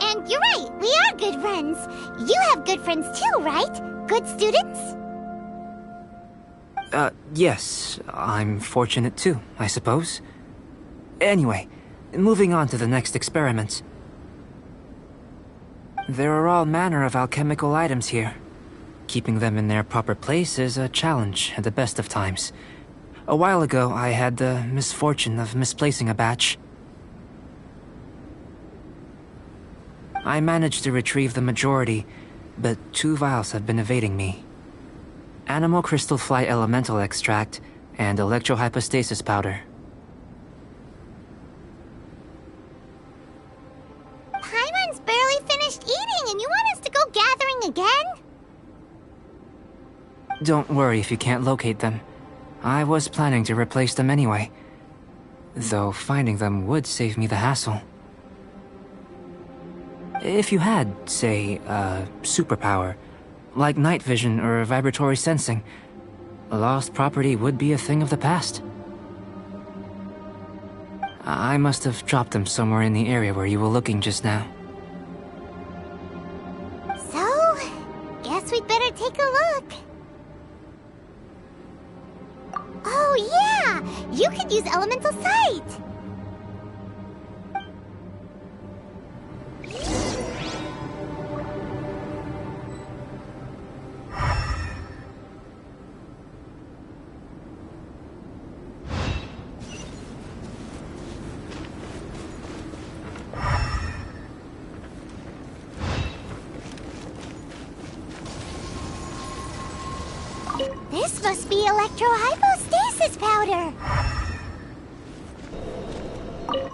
And you're right, we are good friends. You have good friends too, right? Good students? Yes. I'm fortunate too, I suppose. Anyway, moving on to the next experiment. There are all manner of alchemical items here. Keeping them in their proper place is a challenge at the best of times. A while ago, I had the misfortune of misplacing a batch. I managed to retrieve the majority, but 2 vials have been evading me. Animal crystal fly elemental extract and electrohypostasis powder. Paimon's barely finished eating and you want us to go gathering again? Don't worry if you can't locate them. I was planning to replace them anyway. Though finding them would save me the hassle. If you had, say, a superpower, like night vision or vibratory sensing, lost property would be a thing of the past. I must have dropped them somewhere in the area where you were looking just now. So, guess we'd better take a look. Oh yeah! You could use elemental sight! This must be electrohypostasis powder!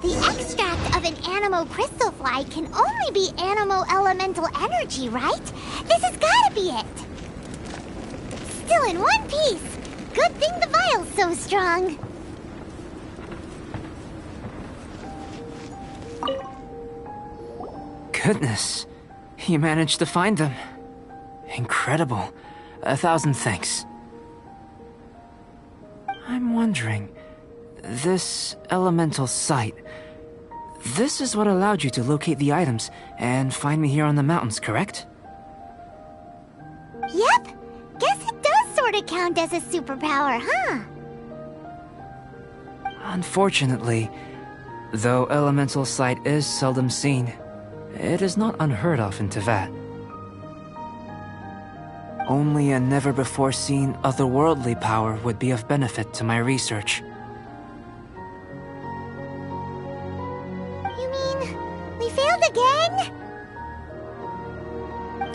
The extract of an animal crystal fly can only be animal elemental energy, right? This has gotta be it! Still in one piece! Good thing the vial's so strong! Goodness, you managed to find them. Incredible. 1,000 thanks. I'm wondering, this elemental sight, this is what allowed you to locate the items and find me here on the mountains, correct? Yep, guess it does sort of count as a superpower, huh? Unfortunately, though elemental sight is seldom seen, it is not unheard of in Teyvat. Only a never-before-seen otherworldly power would be of benefit to my research. You mean, we failed again?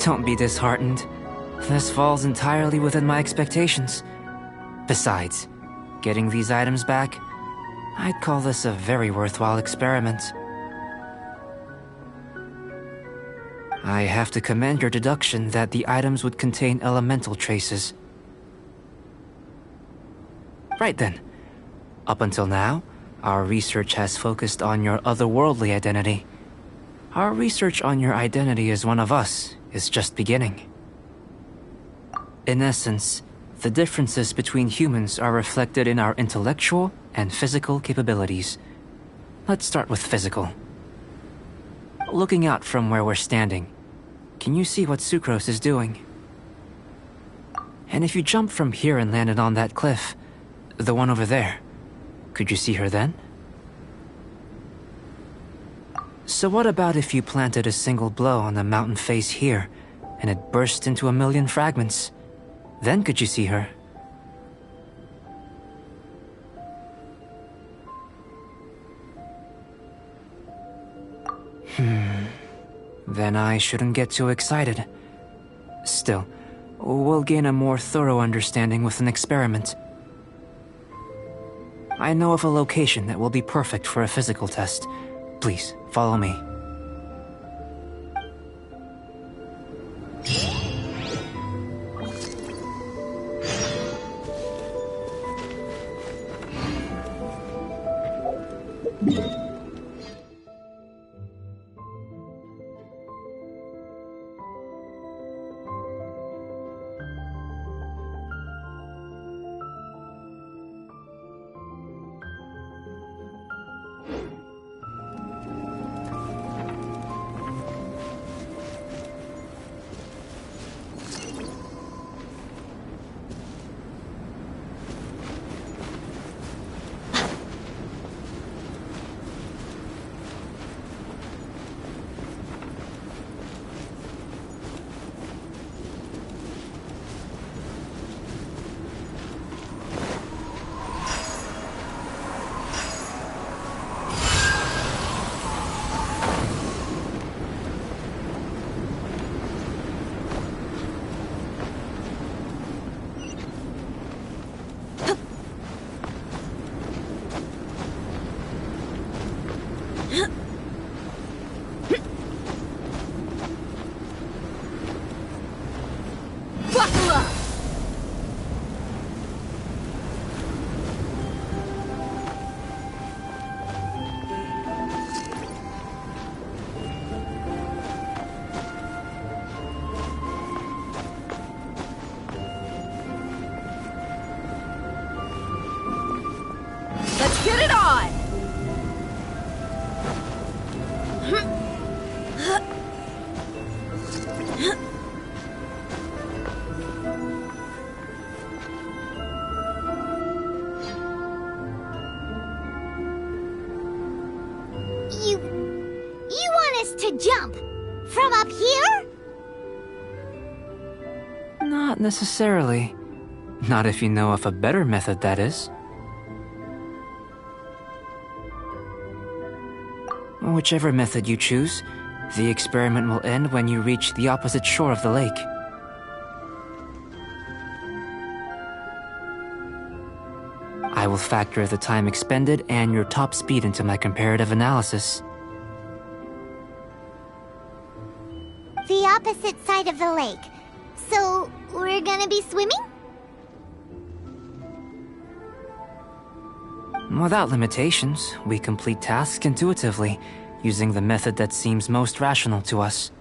Don't be disheartened. This falls entirely within my expectations. Besides, getting these items back, I'd call this a very worthwhile experiment. I have to commend your deduction that the items would contain elemental traces. Right then. Up until now, our research has focused on your otherworldly identity. Our research on your identity as one of us is just beginning. In essence, the differences between humans are reflected in our intellectual and physical capabilities. Let's start with physical. Looking out from where we're standing, can you see what Sucrose is doing? And if you jump from here and landed on that cliff, the one over there, could you see her then? So what about if you planted a single blow on the mountain face here, and it burst into 1,000,000 fragments? Then could you see her? Then I shouldn't get too excited. Still, we'll gain a more thorough understanding with an experiment. I know of a location that will be perfect for a physical test. Please, follow me. Buckle up! Let's get it on! You want us to jump? From up here? Not necessarily. Not if you know of a better method, that is. Whichever method you choose, the experiment will end when you reach the opposite shore of the lake. I will factor the time expended and your top speed into my comparative analysis. The opposite side of the lake. So, we're gonna be swimming? Without limitations, we complete tasks intuitively, using the method that seems most rational to us.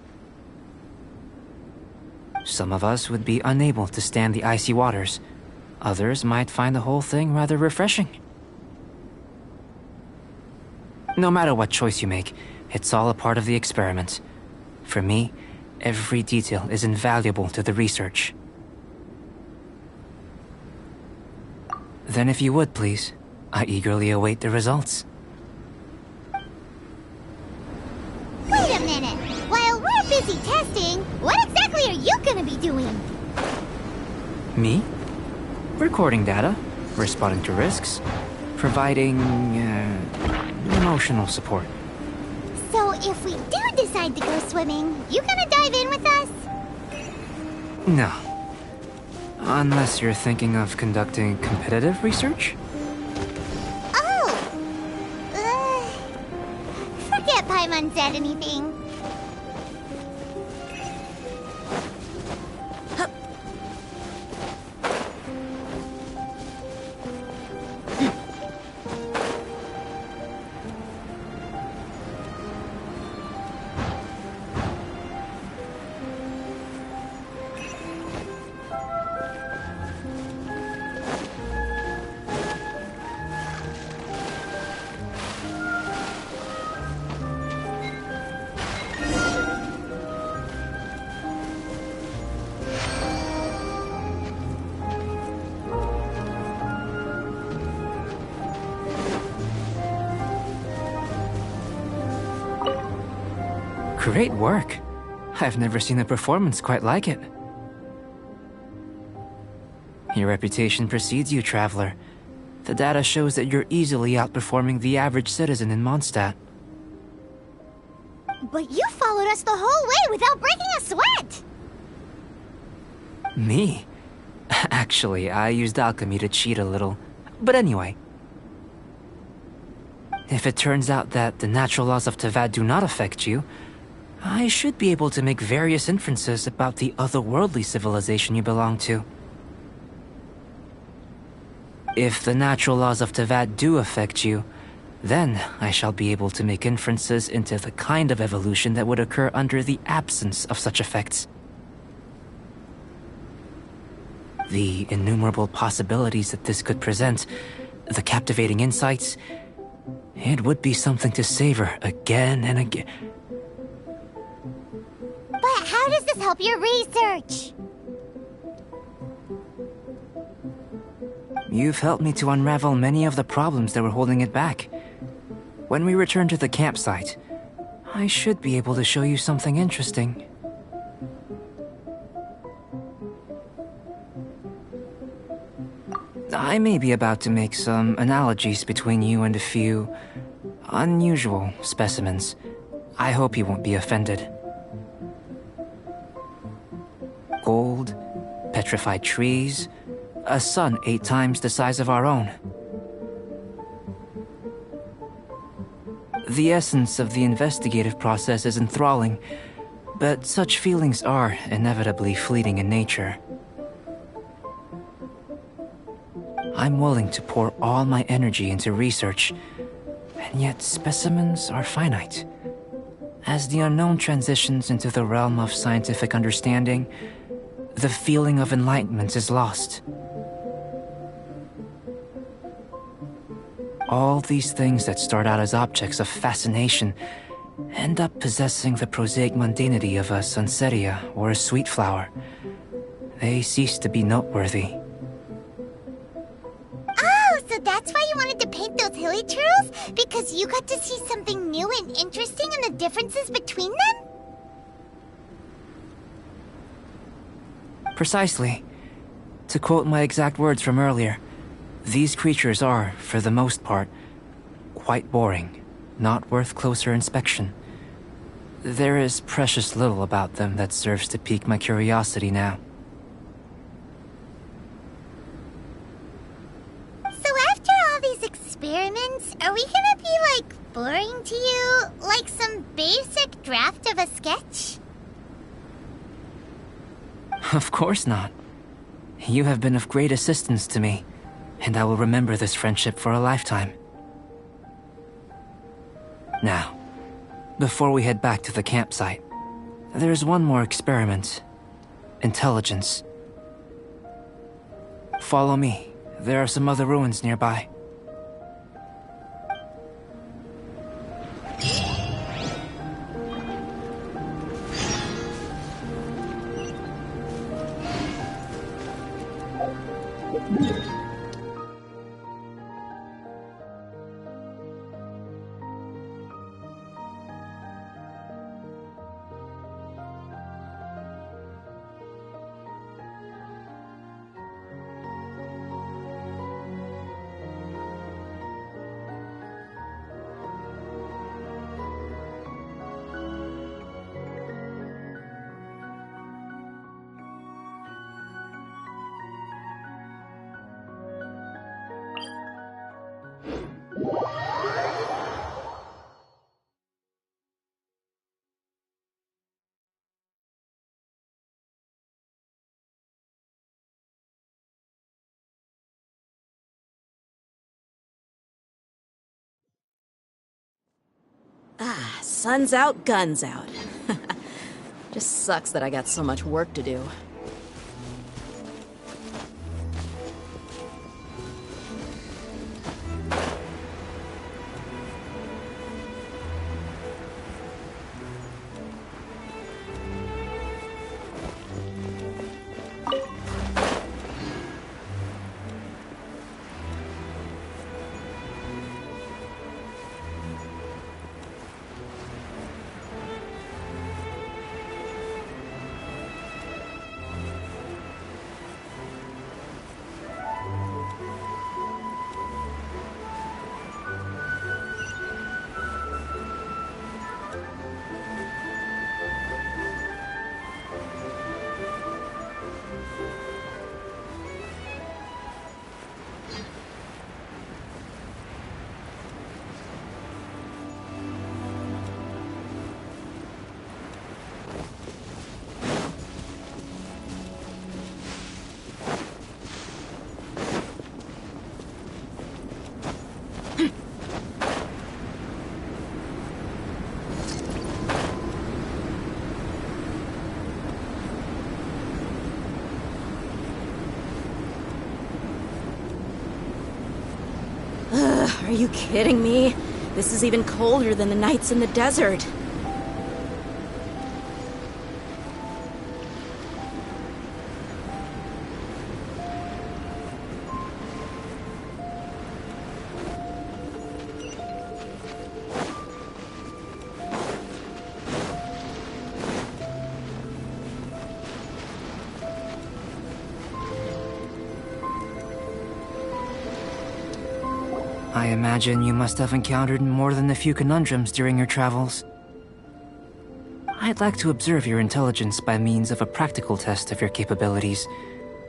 Some of us would be unable to stand the icy waters. Others might find the whole thing rather refreshing. No matter what choice you make, it's all a part of the experiment. For me, every detail is invaluable to the research. Then if you would, please, I eagerly await the results. Wait a minute! While we're busy testing, what exactly are you gonna be doing? Me? Recording data, responding to risks, providing, emotional support. So if we do decide to go swimming, you gonna dive in with us? No. Unless you're thinking of conducting competitive research? Oh! Forget Paimon said anything. Great work. I've never seen a performance quite like it. Your reputation precedes you, Traveler. The data shows that you're easily outperforming the average citizen in Mondstadt. But you followed us the whole way without breaking a sweat! Me? Actually, I used alchemy to cheat a little. But anyway. If it turns out that the natural laws of Tavad do not affect you, I should be able to make various inferences about the otherworldly civilization you belong to. If the natural laws of Tavad do affect you, Then I shall be able to make inferences into the kind of evolution that would occur under the absence of such effects. The innumerable possibilities that this could present, the captivating insights, it would be something to savor again and again. But how does this help your research? You've helped me to unravel many of the problems that were holding it back. When we return to the campsite, I should be able to show you something interesting. I may be about to make some analogies between you and a few unusual specimens. I hope you won't be offended. Gold, petrified trees, a sun 8 times the size of our own. The essence of the investigative process is enthralling, but such feelings are inevitably fleeting in nature. I'm willing to pour all my energy into research, and yet specimens are finite. As the unknown transitions into the realm of scientific understanding, the feeling of enlightenment is lost. All these things that start out as objects of fascination end up possessing the prosaic mundanity of a sunsetia or a sweet flower. They cease to be noteworthy. Oh, so that's why you wanted to paint those hilly turtles? Because you got to see something new and interesting in the differences between them? Precisely. To quote my exact words from earlier, these creatures are, for the most part, quite boring, not worth closer inspection. There is precious little about them that serves to pique my curiosity now. So after all these experiments, are we gonna be, like, boring to you? Like some basic draft of a sketch? Of course not. You have been of great assistance to me, and I will remember this friendship for a lifetime. Now, before we head back to the campsite, there's one more experiment. Intelligence. Follow me. There are some other ruins nearby. Ah, sun's out, guns out. Just sucks that I got so much work to do. Ugh, are you kidding me? This is even colder than the nights in the desert. I imagine you must have encountered more than a few conundrums during your travels. I'd like to observe your intelligence by means of a practical test of your capabilities,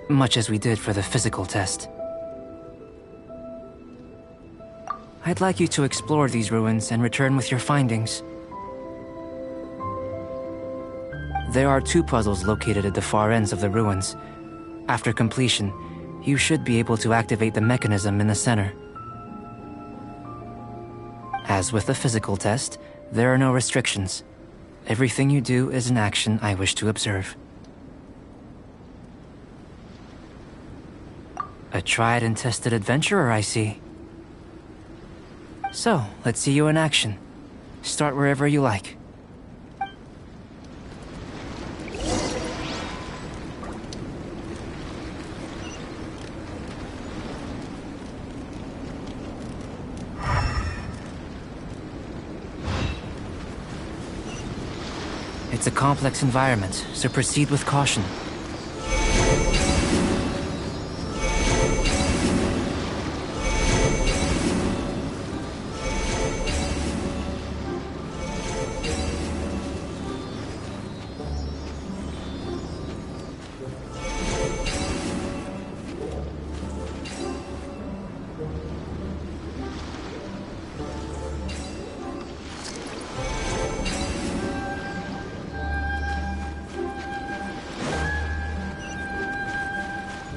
much as we did for the physical test. I'd like you to explore these ruins and return with your findings. There are 2 puzzles located at the far ends of the ruins. After completion, you should be able to activate the mechanism in the center. As with the physical test, there are no restrictions. Everything you do is an action I wish to observe. A tried and tested adventurer, I see. So, let's see you in action. Start wherever you like. It's a complex environment, so proceed with caution.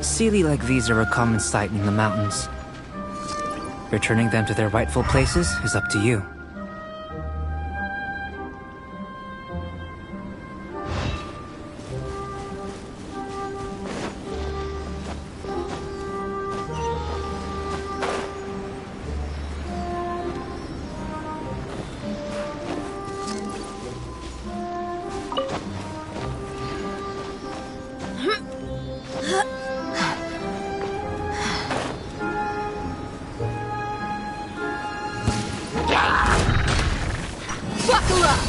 Sealy like these are a common sight in the mountains. Returning them to their rightful places is up to you. Buckle up!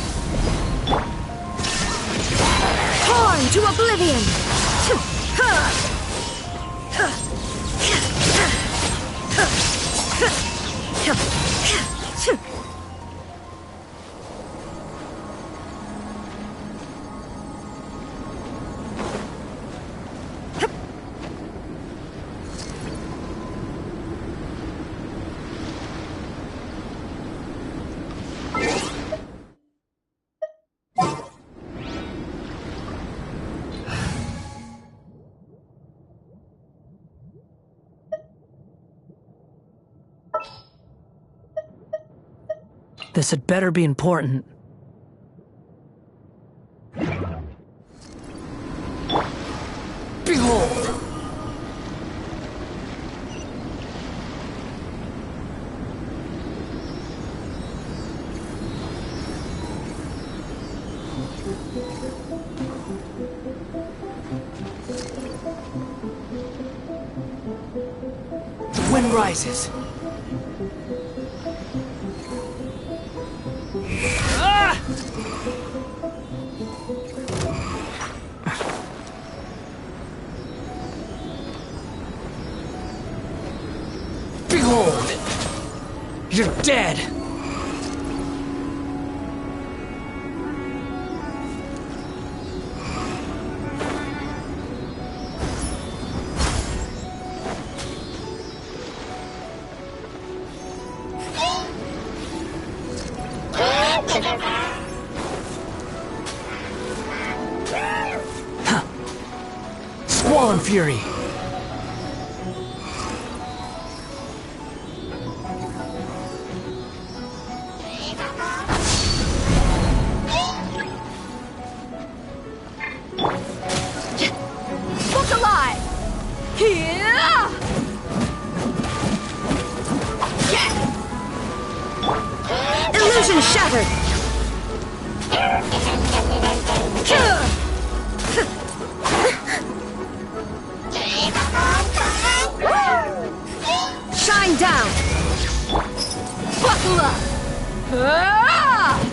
Torn to oblivion! This had better be important. Behold! The wind rises. Behold! You're dead! Huh. Squall Fury! Alive! Here! Yeah! Illusion shattered! Shine down! Buckle up! Ah!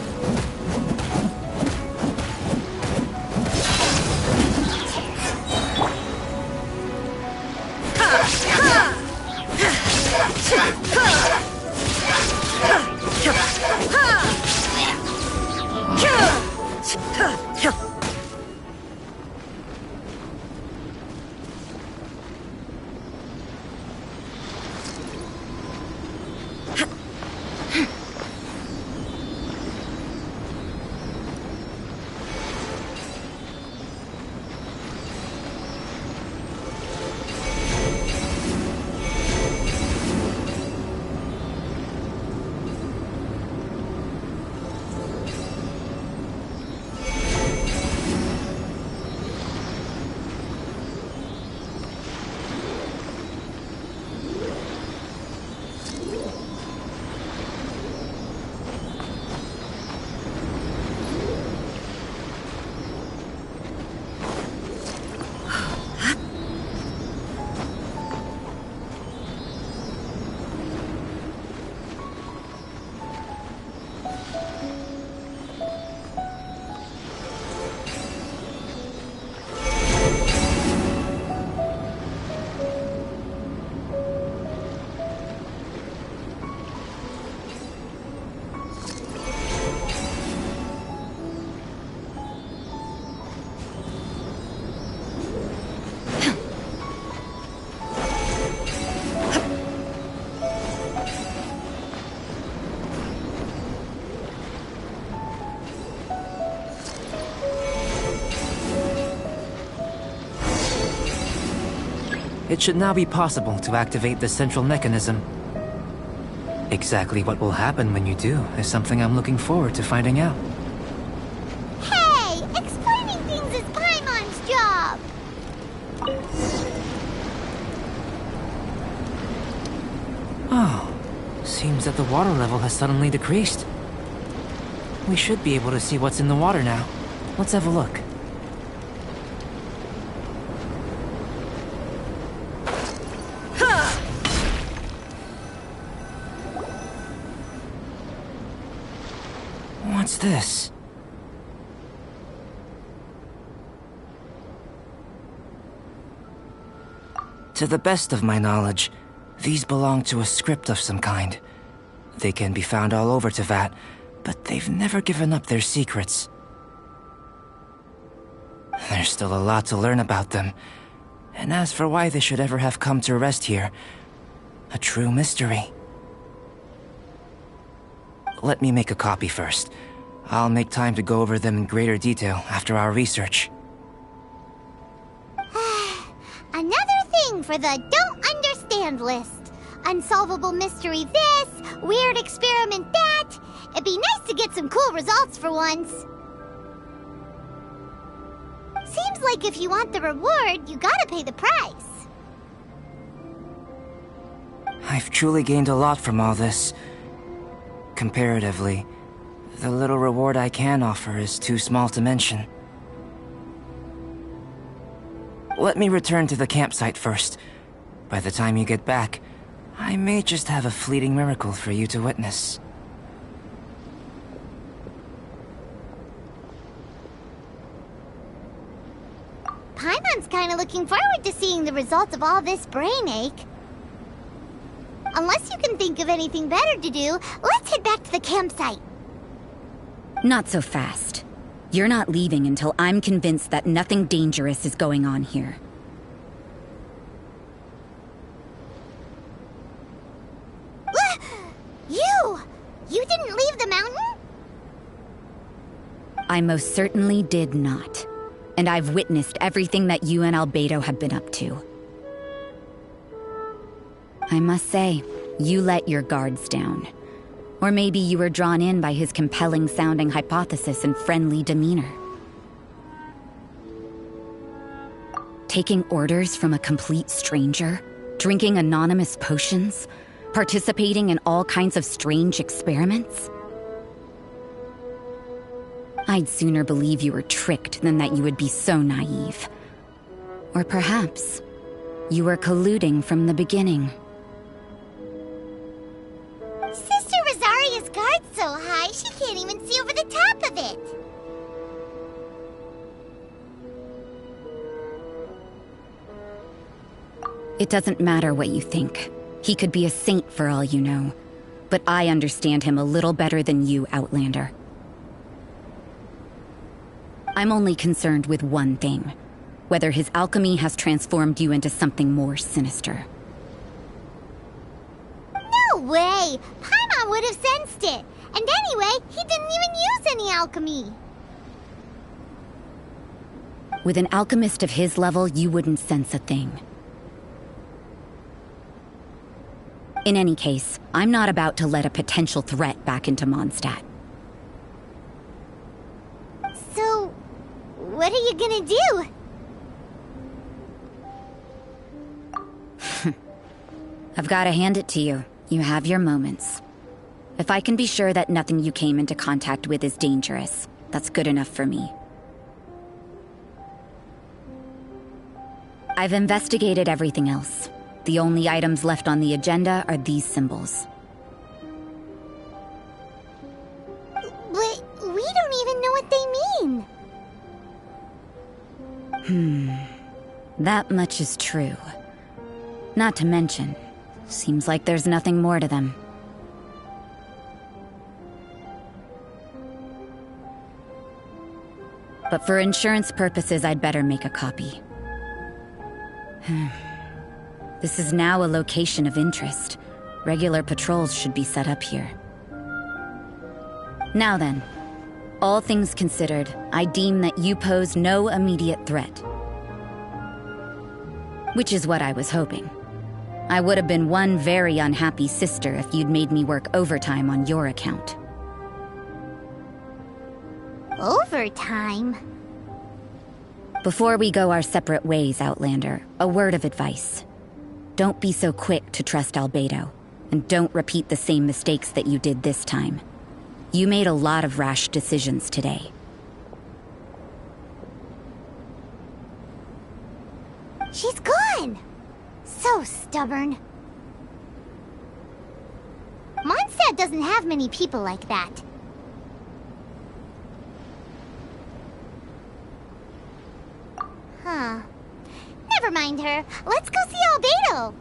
It should now be possible to activate the central mechanism. Exactly what will happen when you do is something I'm looking forward to finding out. Hey! Explaining things is Paimon's job! Oh, seems that the water level has suddenly decreased. We should be able to see what's in the water now. Let's have a look. What's this? To the best of my knowledge, these belong to a script of some kind. They can be found all over Teyvat, but they've never given up their secrets. There's still a lot to learn about them. And as for why they should ever have come to rest here, a true mystery. Let me make a copy first. I'll make time to go over them in greater detail after our research. Another thing for the don't understand list. Unsolvable mystery this, weird experiment that. It'd be nice to get some cool results for once. Seems like if you want the reward, you gotta pay the price. I've truly gained a lot from all this. Comparatively, the little reward I can offer is too small to mention. Let me return to the campsite first. By the time you get back, I may just have a fleeting miracle for you to witness. Paimon's kinda looking forward to seeing the results of all this brain ache. Unless you can think of anything better to do, let's head back to the campsite. Not so fast. You're not leaving until I'm convinced that nothing dangerous is going on here. You didn't leave the mountain? I most certainly did not. And I've witnessed everything that you and Albedo have been up to. I must say, you let your guards down. Or maybe you were drawn in by his compelling-sounding hypothesis and friendly demeanor. Taking orders from a complete stranger, drinking anonymous potions, participating in all kinds of strange experiments. I'd sooner believe you were tricked than that you would be so naive. Or perhaps you were colluding from the beginning. Sister Rosaria's guard's so high, she can't even see over the top of it. It doesn't matter what you think. He could be a saint for all you know. But I understand him a little better than you, Outlander. I'm only concerned with one thing. Whether his alchemy has transformed you into something more sinister. No way! Paimon would have sensed it. And anyway, he didn't even use any alchemy. With an alchemist of his level, you wouldn't sense a thing. In any case, I'm not about to let a potential threat back into Mondstadt. So, what are you gonna do? I've gotta hand it to you. You have your moments. If I can be sure that nothing you came into contact with is dangerous, that's good enough for me. I've investigated everything else. The only items left on the agenda are these symbols. But we don't even know what they mean. That much is true. Not to mention, seems like there's nothing more to them. But for insurance purposes, I'd better make a copy. This is now a location of interest. Regular patrols should be set up here. Now then, all things considered, I deem that you pose no immediate threat. Which is what I was hoping. I would have been one very unhappy sister if you'd made me work overtime on your account. Overtime? Before we go our separate ways, Outlander, a word of advice. Don't be so quick to trust Albedo, and don't repeat the same mistakes that you did this time. You made a lot of rash decisions today. She's gone! So stubborn. Mondstadt doesn't have many people like that. Huh. Never mind her. Let's go see Albedo.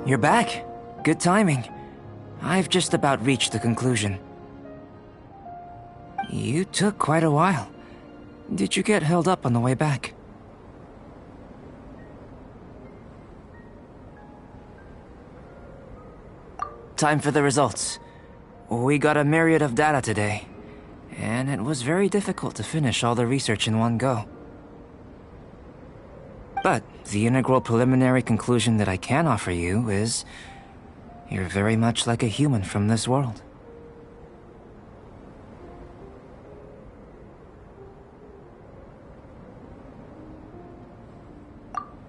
You're back. Good timing. I've just about reached the conclusion. You took quite a while. Did you get held up on the way back? Time for the results. We got a myriad of data today, and it was very difficult to finish all the research in one go. But the integral preliminary conclusion that I can offer you is you're very much like a human from this world.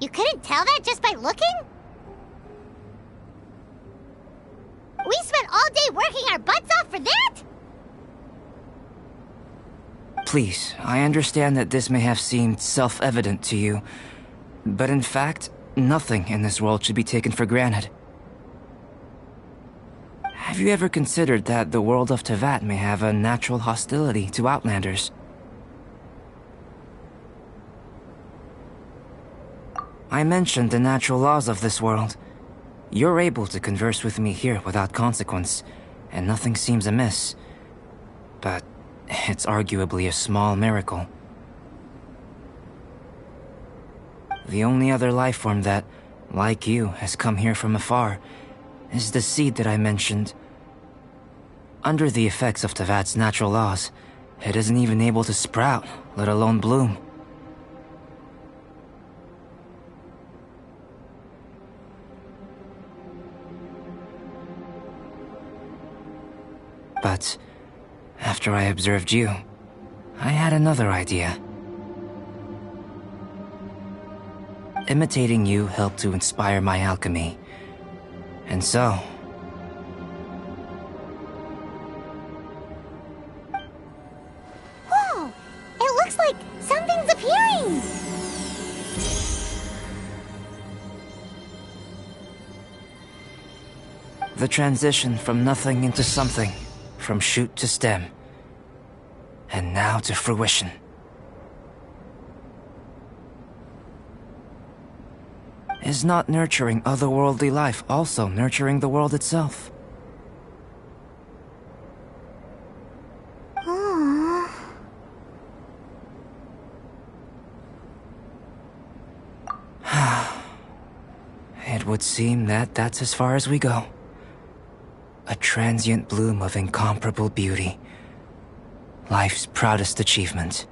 You couldn't tell that just by looking? We spent all day working our butts off for that? Please, I understand that this may have seemed self-evident to you, but in fact, nothing in this world should be taken for granted. Have you ever considered that the world of Teyvat may have a natural hostility to Outlanders? I mentioned the natural laws of this world. You're able to converse with me here without consequence, and nothing seems amiss. But it's arguably a small miracle. The only other life form that, like you, has come here from afar is the seed that I mentioned. Under the effects of Teyvat's natural laws, it isn't even able to sprout, let alone bloom. But after I observed you, I had another idea. Imitating you helped to inspire my alchemy. And so... Whoa! It looks like something's appearing! The transition from nothing into something, from shoot to stem, and now to fruition. Is not nurturing otherworldly life also nurturing the world itself? Aww. It would seem that that's as far as we go. A transient bloom of incomparable beauty. Life's proudest achievement.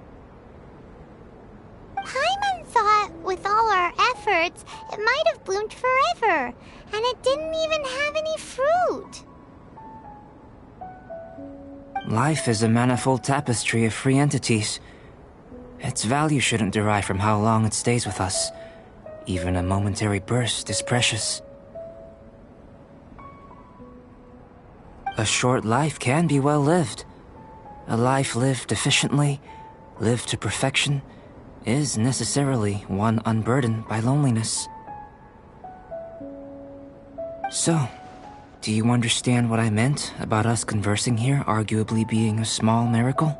Paimon thought, with all our efforts, it might have bloomed forever, and it didn't even have any fruit. Life is a manifold tapestry of free entities. Its value shouldn't derive from how long it stays with us. Even a momentary burst is precious. A short life can be well lived. A life lived efficiently, lived to perfection, is necessarily one unburdened by loneliness. So, do you understand what I meant about us conversing here arguably being a small miracle?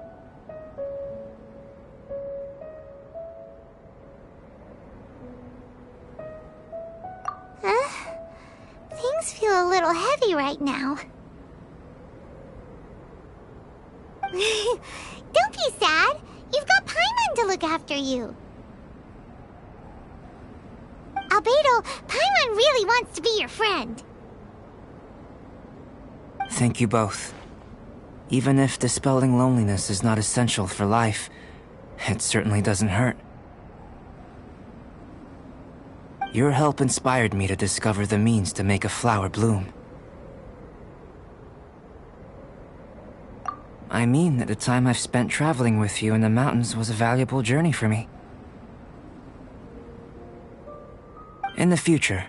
Things feel a little heavy right now. Don't be sad. You've got Paimon to look after you. Albedo, Paimon really wants to be your friend. Thank you both. Even if dispelling loneliness is not essential for life, it certainly doesn't hurt. Your help inspired me to discover the means to make a flower bloom. I mean that the time I've spent traveling with you in the mountains was a valuable journey for me. In the future,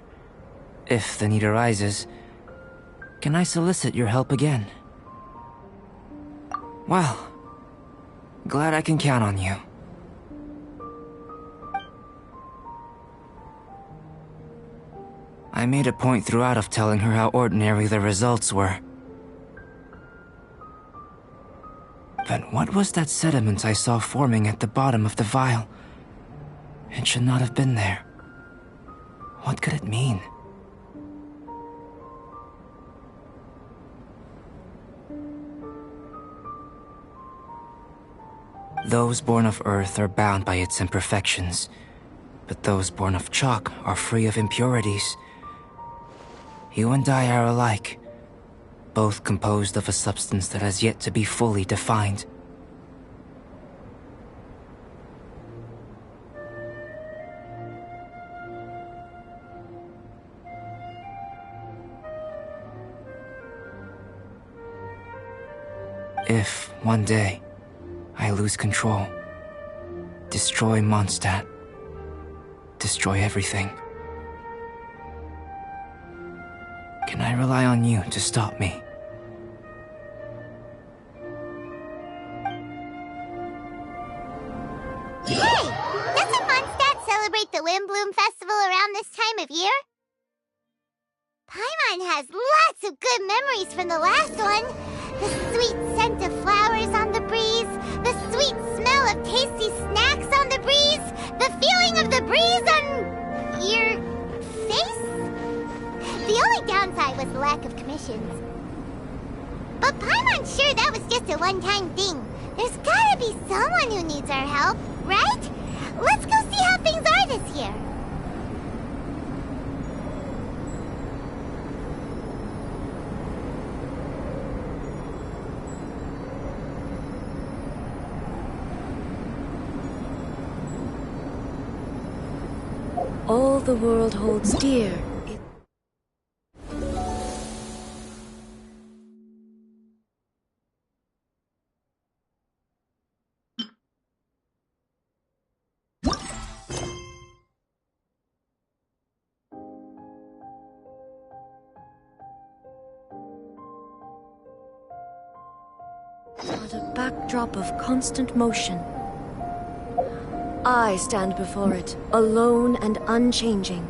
if the need arises, can I solicit your help again? Well, glad I can count on you. I made a point throughout of telling her how ordinary the results were. But what was that sediment I saw forming at the bottom of the vial? It should not have been there. What could it mean? Those born of Earth are bound by its imperfections, but those born of chalk are free of impurities. You and I are alike, both composed of a substance that has yet to be fully defined. If, one day, I lose control, destroy Mondstadt, destroy everything. Can I rely on you to stop me? Hey! Doesn't Mondstadt celebrate the Windbloom Festival around this time of year? Paimon has lots of good memories from the last one. The sweet scent of flowers on the breeze, the sweet smell of tasty snacks on the breeze, the feeling of the breeze on your face? The only downside was the lack of commissions. But Paimon's sure that was just a one-time thing. There's gotta be someone who needs our help, right? Let's go see how things are this year. All the world holds dear. But a backdrop of constant motion. I stand before it, alone and unchanging.